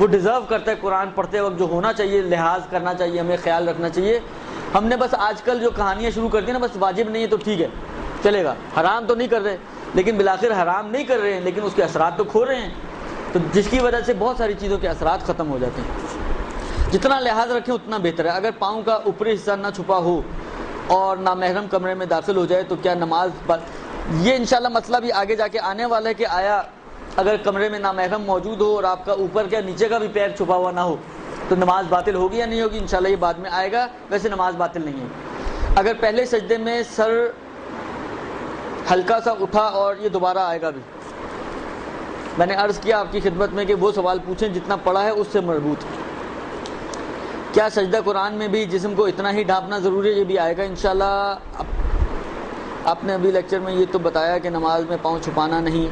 Speaker 1: وہ ڈیزرو کرتا ہے قرآن پڑھتے وقت، جو ہونا چاہیے، لحاظ کرنا چاہیے، ہمیں خیال رکھنا چاہیے، ہم نے بس آج کل جو کہانیاں شروع کر دی نا، بس واجب نہیں ہے تو ٹھیک ہے چلے گا، حرام تو نہیں کر رہے، لیکن بالآخر حرام نہیں کر رہے ہیں لیکن اس کے اثرات تو کھو رہے ہیں، تو جس کی وجہ سے بہت ساری چیزوں کے اثرات ختم ہو جاتے ہیں۔ جتنا لحاظ رکھیں اتنا بہتر ہے۔ اگر پاؤں کا اوپری حصہ نہ چھپا ہو اور نامحرم کمرے میں داخل ہو جائے تو کیا نماز یہ انشاءاللہ مسئلہ بھی آگے جا کے آنے والا ہے کہ آیا اگر کمرے میں نامحرم موجود ہو اور آپ کا اوپر کیا نیچے کا بھی پیر چھپا ہوا نہ ہو تو نماز باطل ہوگی یا نہیں ہوگی، انشاءاللہ یہ بعد میں آئے گا۔ ویسے نماز باطل نہیں ہے۔ اگر پہلے سجدے میں سر ہلکا سا اٹھا اور یہ دوبارہ آئے گا بھی، میں نے عرض کیا آپ کی خدمت میں کہ وہ سوال پوچھیں جتنا پڑھا ہے اس سے مربوط۔ کیا سجدہ قرآن میں بھی جسم کو اتنا ہی ڈھانپنا ضروری ہے؟ یہ بھی آئے گا انشاءاللہ۔ آپ نے ابھی لیکچر میں یہ تو بتایا کہ نماز میں پاؤں چھپانا نہیں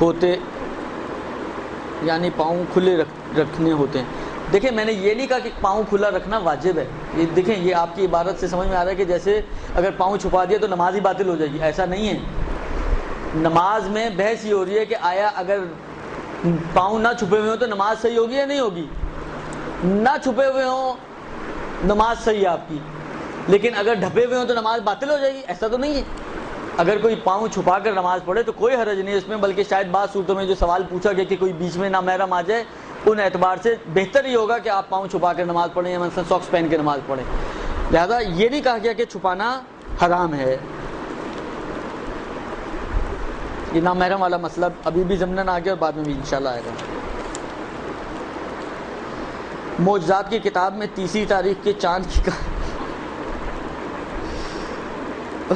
Speaker 1: ہوتے، یعنی پاؤں کھلے رکھنے ہوتے ہیں۔ دیکھیں میں نے یہ نہیں کہا کہ پاؤں کھلا رکھنا واجب ہے، یہ دیکھیں یہ آپ کی عبارت سے سمجھ میں آ رہا ہے کہ جیسے اگر پاؤں چھپا دیا تو نماز ہی باطل ہو جائے گی، ایسا نہیں ہے۔ نماز میں بحث یہ ہو رہی ہے کہ آیا اگر پاؤں نہ چھپے ہوئے ہوں تو نماز صحیح ہوگی یا نہیں ہوگی؟ نہ چھپے ہوئے ہوں نماز صحیح ہے آپ کی، لیکن اگر ڈھپے ہوئے ہوں تو نماز باطل ہو جائے گی، ایسا تو نہیں ہے۔ اگر کوئی پاؤں چھپا کر نماز پڑھے تو کوئی حرج نہیں اس میں، بلکہ شاید بعض صورتوں میں جو سوال پوچھا گیا کہ کوئی بیچ میں نامحرم آ جائے، ان اعتبار سے بہتر یہ ہوگا کہ آپ پاؤں چھپا کر نماز پڑھیں یا مثلا ساکس پہن کے نماز پڑھیں۔ لہذا یہ نہیں کہا گیا کہ چھپانا حرام ہے۔ یہ نامحرم والا مسئلہ ابھی بھی ضمناً آ گیا اور بعد میں بھی انشاءاللہ آئے گا۔ معجزات کی کتاب میں 30 تاریخ کے چاند کی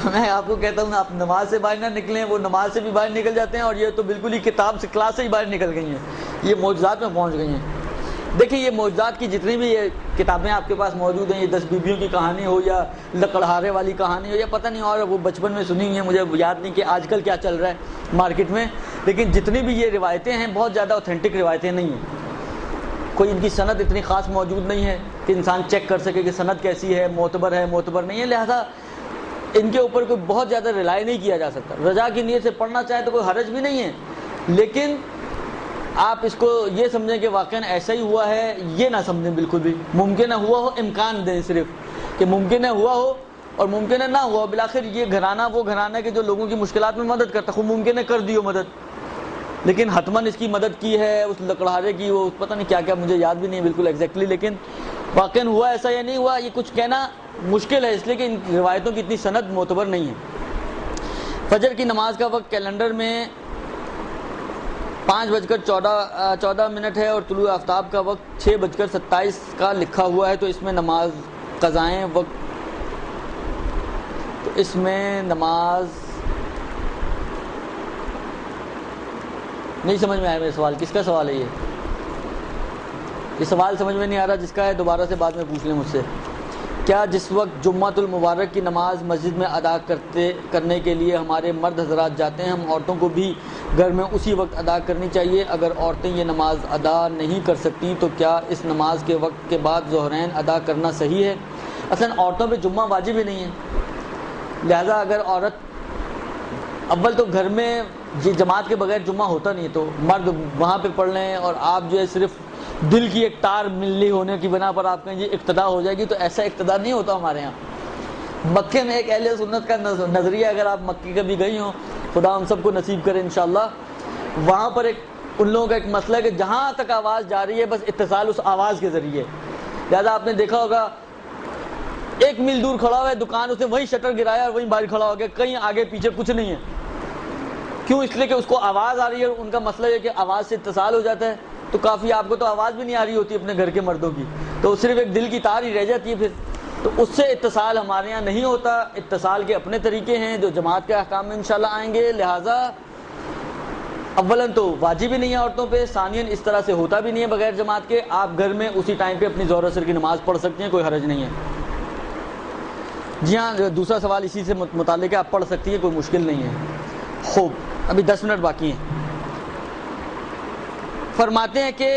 Speaker 1: میں آپ کو کہتا ہوں آپ نماز سے باہر نہ نکلیں، وہ نماز سے بھی باہر نکل جاتے ہیں، اور یہ تو بالکل ہی کتاب سے کلاس سے ہی باہر نکل گئی ہیں، یہ معجزات میں پہنچ گئی ہیں۔ دیکھیں یہ معجزات کی جتنی بھی یہ کتابیں آپ کے پاس موجود ہیں، یہ 10 بیویوں کی کہانی ہو یا لکڑہارے والی کہانی ہو یا پتہ نہیں اور وہ بچپن میں سنی ہوئی ہیں، مجھے یاد نہیں کہ آج کل کیا چل رہا ہے مارکیٹ میں، لیکن جتنی بھی یہ روایتیں ہیں بہت زیادہ اوتھینٹک روایتیں نہیں ہیں، کوئی ان کی سند اتنی خاص موجود نہیں ہے کہ انسان چیک کر سکے کہ سند کیسی ہے، معتبر نہیں ہے، لہذا ان کے اوپر کوئی بہت زیادہ رلائے نہیں کیا جا سکتا۔ رضا کی نیت سے پڑھنا چاہے تو کوئی حرج بھی نہیں ہے، لیکن آپ اس کو یہ سمجھیں کہ واقعاً ایسا ہی ہوا ہے، یہ نہ سمجھیں بالکل بھی۔ ممکن ہے ہوا ہو، امکان دیں صرف کہ ممکن ہے ہوا ہو اور ممکن ہے نہ ہوا ہو، بالآخر یہ گھرانہ وہ گھرانہ ہے کہ جو لوگوں کی مشکلات میں مدد کرتا ہے، خوب ممکن ہے کر دیو مدد، لیکن حتماً اس کی مدد کی ہے اس لکڑہارے کی، وہ پتہ نہیں کیا کیا مجھے یاد بھی نہیں بالکل ایگزیکٹلی، لیکن واقعاً ہوا ایسا یا نہیں ہوا یہ کچھ کہنا مشکل ہے، اس لیے کہ ان روایتوں کی اتنی سند معتبر نہیں ہے۔ فجر کی نماز کا وقت کیلنڈر میں 5:14 ہے اور طلوع آفتاب کا وقت 6:27 کا لکھا ہوا ہے، تو اس میں نماز قضائیں وقت، تو اس میں نماز نہیں سمجھ میں آیا میرے سوال. کس کا سوال ہے یہ سوال سمجھ میں نہیں آ رہا. جس کا ہے دوبارہ سے بعد میں پوچھ لیں مجھ سے. کیا جس وقت جمعۃ المبارک کی نماز مسجد میں ادا کرنے کے لیے ہمارے مرد حضرات جاتے ہیں، ہم عورتوں کو بھی گھر میں اسی وقت ادا کرنی چاہیے؟ اگر عورتیں یہ نماز ادا نہیں کر سکتی تو کیا اس نماز کے وقت کے بعد ظہرین ادا کرنا صحیح ہے؟ اصلاً عورتوں پہ جمعہ واجب ہی نہیں ہے، لہذا اگر عورت اول تو گھر میں جماعت کے بغیر جمعہ ہوتا نہیں ہے تو مرد وہاں پہ پڑھ لیں، اور آپ جو ہے صرف دل کی ایک تار ملنی ہونے کی بنا پر آپ کہیں یہ اقتدا ہو جائے گی، تو ایسا اقتدا نہیں ہوتا ہمارے یہاں. مکے میں ایک اہل سنت کا نظریہ، اگر آپ مکے کبھی گئی ہوں، خدا ہم سب کو نصیب کرے انشاءاللہ، وہاں پر ان لوگوں کا ایک مسئلہ ہے کہ جہاں تک آواز جا رہی ہے بس اتصال اس آواز کے ذریعے. لہذا آپ نے دیکھا ہوگا 1 میل دور کھڑا ہوا ہے دکان، اس نے وہیں شٹر گرایا اور وہیں باہر کھڑا ہو گیا، کہیں آگے پیچھے کچھ نہیں ہے. کیوں؟ اس لیے کہ اس کو آواز آ رہی ہے، اور ان کا مسئلہ یہ کہ آواز سے اتصال ہو جاتا ہے. تو کافی آپ کو تو آواز بھی نہیں آ رہی ہوتی اپنے گھر کے مردوں کی، تو صرف ایک دل کی تار ہی رہ جاتی ہے پھر. تو اس سے اتصال ہمارے یہاں نہیں ہوتا. اتصال کے اپنے طریقے ہیں جو جماعت کے احکام میں انشاءاللہ آئیں گے. لہٰذا اولاً تو واجب ہی نہیں ہے عورتوں پہ، ثانیاً اس طرح سے ہوتا بھی نہیں ہے بغیر جماعت کے. آپ گھر میں اسی ٹائم پہ اپنی ظہر عصر کی نماز پڑھ سکتے ہیں، کوئی حرج نہیں ہے. جی ہاں، دوسرا سوال اسی سے متعلق ہے، آپ پڑھ سکتی ہیں، کوئی مشکل نہیں ہے. خوب، ابھی 10 منٹ باقی ہیں. فرماتے ہیں کہ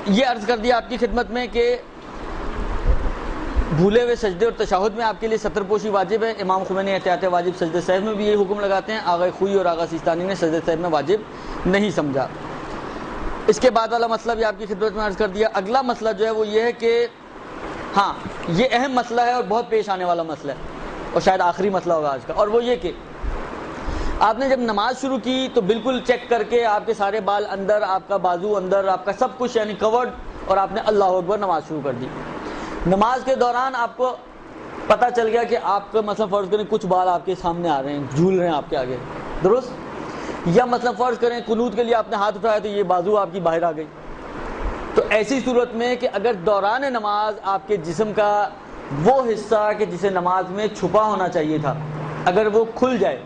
Speaker 1: یہ عرض کر دیا آپ کی خدمت میں کہ بھولے ہوئے سجدے اور تشہد میں آپ کے لیے ستر پوشی واجب ہے. امام خمینی احتیاط واجب سجدہ سہو میں بھی یہی حکم لگاتے ہیں. آغا خوئی اور آغا سیستانی نے سجدہ سہو میں واجب نہیں سمجھا. اس کے بعد والا مسئلہ بھی آپ کی خدمت میں عرض کر دیا. اگلا مسئلہ جو ہے وہ یہ ہے کہ ہاں، یہ اہم مسئلہ ہے اور بہت پیش آنے والا مسئلہ ہے، اور شاید آخری مسئلہ ہوگا آج کا. اور وہ یہ کہ آپ نے جب نماز شروع کی تو بالکل چیک کر کے آپ کے سارے بال اندر، آپ کا بازو اندر، آپ کا سب کچھ یعنی کورڈ، اور آپ نے اللہ اکبر نماز شروع کر دی. نماز کے دوران آپ کو پتہ چل گیا کہ آپ کا مثلا فرض کریں کچھ بال آپ کے سامنے آ رہے ہیں، جھول رہے ہیں آپ کے آگے، درست؟ یا مثلا فرض کریں قنوت کے لیے آپ نے ہاتھ اٹھایا تو یہ بازو آپ کی باہر آ گئی. تو ایسی صورت میں کہ اگر دوران نماز آپ کے جسم کا وہ حصہ کہ جسے نماز میں چھپا ہونا چاہیے تھا اگر وہ کھل جائے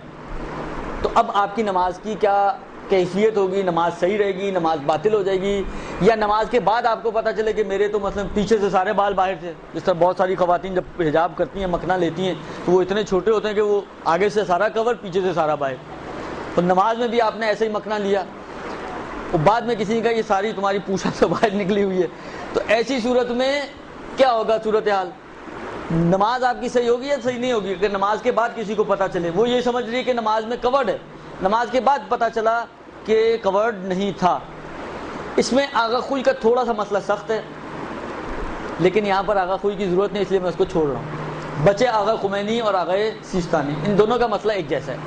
Speaker 1: تو اب آپ کی نماز کی کیا کیفیت ہوگی؟ نماز صحیح رہے گی، نماز باطل ہو جائے گی؟ یا نماز کے بعد آپ کو پتہ چلے کہ میرے تو مثلا پیچھے سے سارے بال باہر تھے، جس طرح بہت ساری خواتین جب حجاب کرتی ہیں، مکھنا لیتی ہیں، تو وہ اتنے چھوٹے ہوتے ہیں کہ وہ آگے سے سارا کور، پیچھے سے سارا باہر. تو نماز میں بھی آپ نے ایسے ہی مکھنا لیا، اور بعد میں کسی کا یہ ساری تمہاری پوچھا سے باہر نکلی ہوئی ہے. تو ایسی صورت میں کیا ہوگا صورتحال؟ نماز آپ کی صحیح ہوگی یا صحیح نہیں ہوگی؟ اگر نماز کے بعد کسی کو پتہ چلے، وہ یہ سمجھ رہی ہے کہ نماز میں کورڈ ہے، نماز کے بعد پتہ چلا کہ کورڈ نہیں تھا. اس میں آغا خوئی کا تھوڑا سا مسئلہ سخت ہے، لیکن یہاں پر آغا خوئی کی ضرورت نہیں، اس لیے میں اس کو چھوڑ رہا ہوں. بچے آغا خمینی اور آغا سیستانی، ان دونوں کا مسئلہ ایک جیسا ہے.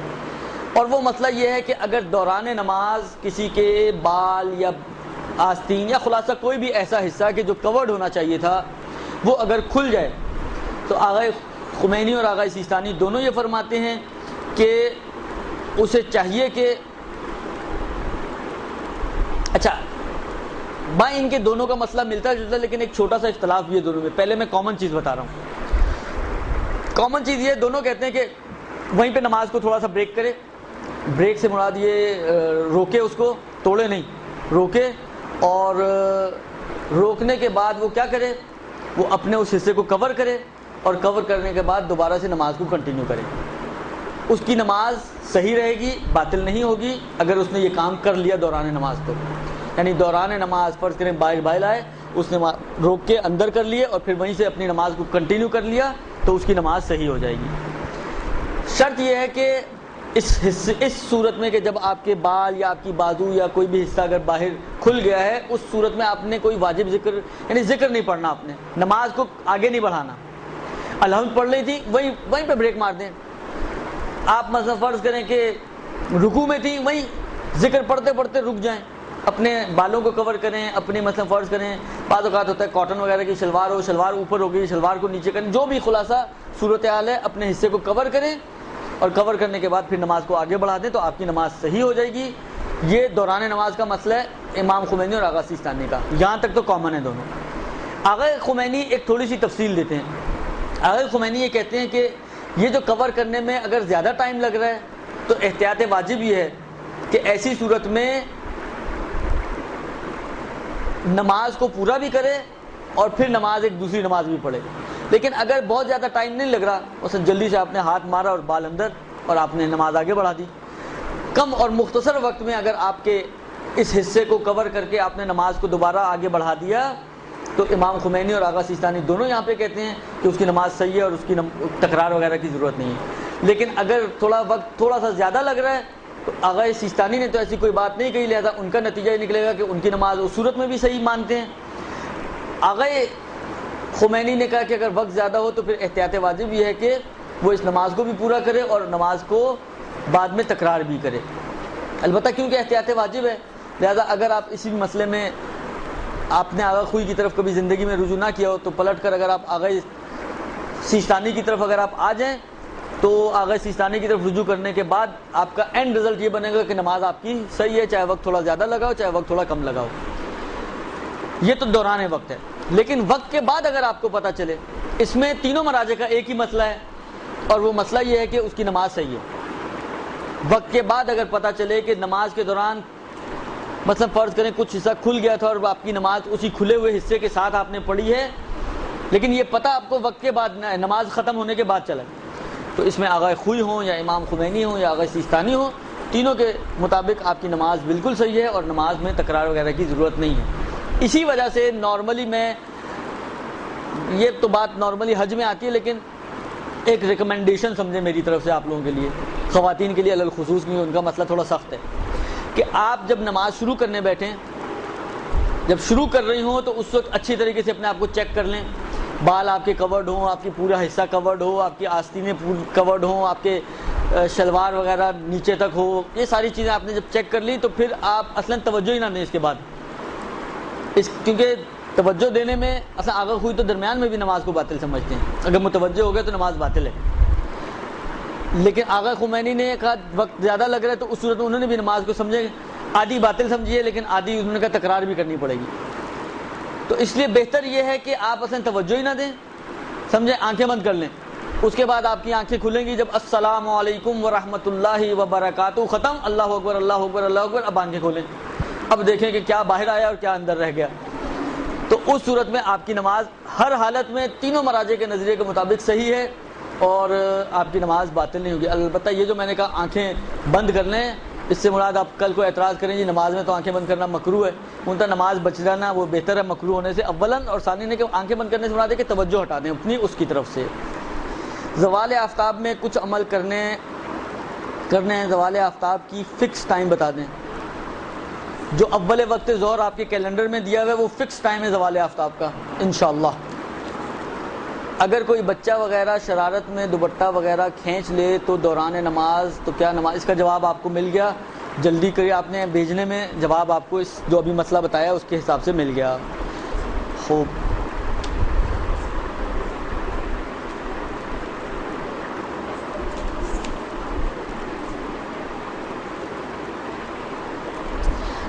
Speaker 1: اور وہ مسئلہ یہ ہے کہ اگر دوران نماز کسی کے بال یا آستین یا خلاصہ کوئی بھی ایسا حصہ کہ جو کورڈ ہونا چاہیے تھا وہ اگر کھل جائے تو آغا خمینی اور آغا سیستانی دونوں یہ فرماتے ہیں کہ اسے چاہیے کہ اچھا بھائی ان کے دونوں کا مسئلہ ملتا جلتا ہے، لیکن ایک چھوٹا سا اختلاف بھی ہے دونوں میں. پہلے میں کامن چیز بتا رہا ہوں. کامن چیز یہ، دونوں کہتے ہیں کہ وہیں پہ نماز کو تھوڑا سا بریک کرے. بریک سے مراد یہ روکے، اس کو توڑے نہیں، روکے، اور روکنے کے بعد وہ کیا کرے؟ وہ اپنے اس حصے کو کور کرے، اور کور کرنے کے بعد دوبارہ سے نماز کو کنٹینیو کرے. اس کی نماز صحیح رہے گی، باطل نہیں ہوگی اگر اس نے یہ کام کر لیا دوران نماز تو. یعنی دوران نماز فرض کریں باہر آئے، اس نے روک کے اندر کر لیے اور پھر وہیں سے اپنی نماز کو کنٹینیو کر لیا تو اس کی نماز صحیح ہو جائے گی. شرط یہ ہے کہ اس صورت میں کہ جب آپ کے بال یا آپ کی بازو یا کوئی بھی حصہ اگر باہر کھل گیا ہے، اس صورت میں آپ نے کوئی واجب ذکر یعنی ذکر نہیں پڑھنا، آپ نے نماز کو آگے نہیں بڑھانا. الحمد پڑھ لی تھی، وہیں پہ بریک مار دیں. آپ مثلا فرض کریں کہ رکوع میں تھی، وہیں ذکر پڑھتے پڑھتے رک جائیں، اپنے بالوں کو کور کریں. اپنے مثلا فرض کریں بعض اوقات ہوتا ہے کاٹن وغیرہ کی شلوار ہو، شلوار اوپر ہو گئی، شلوار کو نیچے کریں، جو بھی خلاصہ صورتحال ہے اپنے حصے کو کور کریں اور کور کرنے کے بعد پھر نماز کو آگے بڑھا دیں تو آپ کی نماز صحیح ہو جائے گی۔ یہ دوران نماز کا مسئلہ ہے امام خمینی اور آغا سیستانی کا، یہاں تک تو کامن ہے دونوں۔ آغا خمینی ایک تھوڑی سی تفصیل دیتے ہیں۔ آغا خمینی یہ کہتے ہیں کہ یہ جو کور کرنے میں اگر زیادہ ٹائم لگ رہا ہے تو احتیاط واجب یہ ہے کہ ایسی صورت میں نماز کو پورا بھی کرے اور پھر نماز ایک دوسری نماز بھی پڑھے۔ لیکن اگر بہت زیادہ ٹائم نہیں لگ رہا، مثلا جلدی سے آپ نے ہاتھ مارا اور بال اندر اور آپ نے نماز آگے بڑھا دی، کم اور مختصر وقت میں اگر آپ کے اس حصے کو کور کر کے آپ نے نماز کو دوبارہ آگے بڑھا دیا تو امام خمینی اور آغا سیستانی دونوں یہاں پہ کہتے ہیں کہ اس کی نماز صحیح ہے اور اس کی تکرار وغیرہ کی ضرورت نہیں ہے۔ لیکن اگر وقت تھوڑا سا زیادہ لگ رہا ہے تو آغا سیستانی نے تو ایسی کوئی بات نہیں کہی، لہذا ان کا نتیجہ یہ نکلے گا کہ ان کی نماز اس صورت میں بھی صحیح مانتے ہیں۔ آغا خمینی نے کہا کہ اگر وقت زیادہ ہو تو پھر احتیاط واجب یہ ہے کہ وہ اس نماز کو بھی پورا کرے اور نماز کو بعد میں تکرار بھی کرے۔ البتہ کیونکہ احتیاط واجب ہے، لہذا اگر آپ اسی مسئلے میں آپ نے آغا خوئی کی طرف کبھی زندگی میں رجوع نہ کیا ہو تو پلٹ کر اگر آپ آغا سیستانی کی طرف اگر آپ آ جائیں تو آغا سیستانی کی طرف رجوع کرنے کے بعد آپ کا اینڈ رزلٹ یہ بنے گا کہ نماز آپ کی صحیح ہے، چاہے وقت تھوڑا زیادہ لگا ہو چاہے وقت تھوڑا کم لگا ہو۔ یہ تو دوران وقت ہے۔ لیکن وقت کے بعد اگر آپ کو پتہ چلے، اس میں تینوں مراجع کا ایک ہی مسئلہ ہے اور وہ مسئلہ یہ ہے کہ اس کی نماز صحیح ہے۔ وقت کے بعد اگر پتہ چلے کہ نماز کے دوران مثلا فرض کریں کچھ حصہ کھل گیا تھا اور آپ کی نماز اسی کھلے ہوئے حصے کے ساتھ آپ نے پڑھی ہے، لیکن یہ پتہ آپ کو وقت کے بعد نماز ختم ہونے کے بعد چلا، تو اس میں آغا خوئی ہوں یا امام خمینی ہوں یا آغا سیستانی ہوں، تینوں کے مطابق آپ کی نماز بالکل صحیح ہے اور نماز میں تکرار وغیرہ کی ضرورت نہیں ہے۔ اسی وجہ سے نارملی میں یہ تو بات نارملی حج میں آتی ہے، لیکن ایک ریکمنڈیشن سمجھیں میری طرف سے آپ لوگوں کے لیے، خواتین کے لیے الگ خصوص نہیں، ان کا مسئلہ تھوڑا سخت ہے، کہ آپ جب نماز شروع کرنے بیٹھیں، جب شروع کر رہی ہوں تو اس وقت اچھی طریقے سے اپنے آپ کو چیک کر لیں، بال آپ کے کورڈ ہوں، آپ کی پورا حصہ کورڈ ہو، آپ کی آستینیں کورڈ ہوں، آپ کے شلوار وغیرہ نیچے تک ہو، یہ ساری چیزیں آپ نے جب چیک کر لی تو پھر آپ اصلاً توجہ ہی نہ دیں اس کے بعد، کیونکہ توجہ دینے میں اصلا آغا خوئی تو درمیان میں بھی نماز کو باطل سمجھتے ہیں، اگر متوجہ ہو گئے تو نماز باطل ہے۔ لیکن آغا خمینی نے کہا وقت زیادہ لگ رہا ہے تو اس صورت میں انہوں نے بھی نماز کو سمجھے آدھی باطل سمجھیے، لیکن آدھی انہوں نے کہا تکرار بھی کرنی پڑے گی۔ تو اس لیے بہتر یہ ہے کہ آپ اصلا توجہ ہی نہ دیں، سمجھیں، آنکھیں بند کر لیں، اس کے بعد آپ کی آنکھیں کھلیں گی جب السلام علیکم ورحمۃ اللہ وبرکاتہ ختم، اللہ اکبر اللہ اکبر اللہ اکبر، اب آنکھیں کھولیں، اب دیکھیں کہ کیا باہر آیا اور کیا اندر رہ گیا۔ تو اس صورت میں آپ کی نماز ہر حالت میں تینوں مراجع کے نظریے کے مطابق صحیح ہے اور آپ کی نماز باطل نہیں ہوگی۔ البتہ یہ جو میں نے کہا آنکھیں بند کر لیں، اس سے مراد آپ کل کو اعتراض کریں جی نماز میں تو آنکھیں بند کرنا مکروہ ہے، انتا نماز بچ جانا وہ بہتر ہے مکروہ ہونے سے اولاً، اور ثانیاً نے کہ آنکھیں بند کرنے سے مراد ہے کہ توجہ ہٹا دیں اپنی اس کی طرف سے۔ زوال آفتاب میں کچھ عمل کرنے ہیں، زوال آفتاب کی فکس ٹائم بتا دیں۔ جو اول وقت ظہر آپ کے کیلنڈر میں دیا ہوا ہے وہ فکس ٹائم ہے زوال آفتاب کا انشاءاللہ۔ اگر کوئی بچہ وغیرہ شرارت میں دوپٹہ وغیرہ کھینچ لے تو دوران نماز تو کیا نماز، اس کا جواب آپ کو مل گیا، جلدی کریے، آپ نے بھیجنے میں جواب آپ کو اس جو ابھی مسئلہ بتایا اس کے حساب سے مل گیا۔ خوب،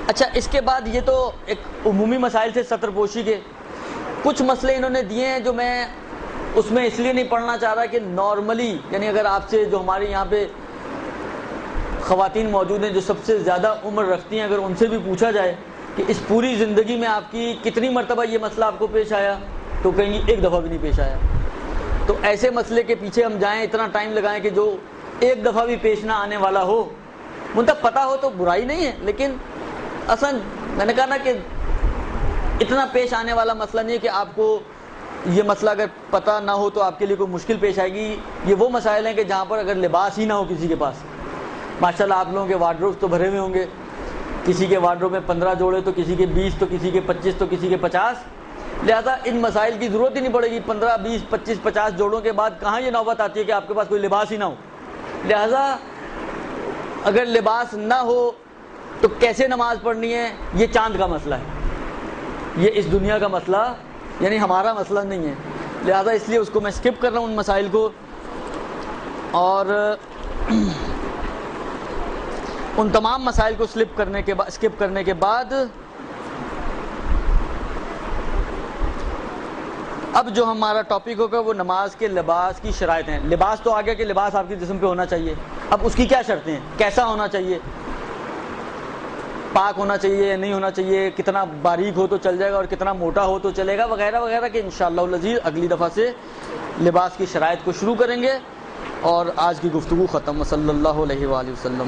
Speaker 1: اچھا اس کے بعد یہ تو ایک عمومی مسائل تھے سطر پوشی کے، کچھ مسئلے انہوں نے دیے ہیں جو میں اس میں اس لیے نہیں پڑھنا چاہ رہا کہ نارملی یعنی اگر آپ سے جو ہمارے یہاں پہ خواتین موجود ہیں جو سب سے زیادہ عمر رکھتی ہیں، اگر ان سے بھی پوچھا جائے کہ اس پوری زندگی میں آپ کی کتنی مرتبہ یہ مسئلہ آپ کو پیش آیا، تو کہیں گی ایک دفعہ بھی نہیں پیش آیا۔ تو ایسے مسئلے کے پیچھے ہم جائیں، اتنا ٹائم لگائیں کہ جو ایک دفعہ بھی پیش نہ آنے والا ہو، مطلب پتہ ہو تو برائی نہیں ہے، لیکن اصلا میں نے کہا نا کہ اتنا پیش آنے والا مسئلہ نہیں ہے کہ آپ کو یہ مسئلہ اگر پتہ نہ ہو تو آپ کے لیے کوئی مشکل پیش آئے گی۔ یہ وہ مسائل ہیں کہ جہاں پر اگر لباس ہی نہ ہو کسی کے پاس، ماشاءاللہ آپ لوگوں کے وارڈروبس تو بھرے ہوئے ہوں گے، کسی کے وارڈروب میں 15 جوڑے تو کسی کے 20 تو کسی کے 25 تو کسی کے 50، لہذا ان مسائل کی ضرورت ہی نہیں پڑے گی۔ 15 20 25 50 جوڑوں کے بعد کہاں یہ نوبت آتی ہے کہ آپ کے پاس کوئی لباس ہی نہ ہو۔ لہذا اگر لباس نہ ہو تو کیسے نماز پڑھنی ہے، یہ چاند کا مسئلہ ہے، یہ اس دنیا کا مسئلہ یعنی ہمارا مسئلہ نہیں ہے، لہذا اس لیے اس کو میں سکپ کر رہا ہوں ان مسائل کو۔ اور ان تمام مسائل کو اسکپ کرنے کے بعد اب جو ہمارا ٹاپک ہوگا وہ نماز کے لباس کی شرائط ہیں. لباس تو آگے کہ لباس آپ کے جسم پہ ہونا چاہیے. اب اس کی کیا شرطیں ہیں؟ کیسا ہونا چاہیے؟ پاک ہونا چاہیے یا نہیں ہونا چاہیے؟ کتنا باریک ہو تو چل جائے گا اور کتنا موٹا ہو تو چلے گا، وغیرہ وغیرہ کہ انشاءاللہ العزیز اگلی دفعہ سے لباس کی شرائط کو شروع کریں گے. اور آج کی گفتگو ختم. صلی اللہ علیہ وآلہ وسلم.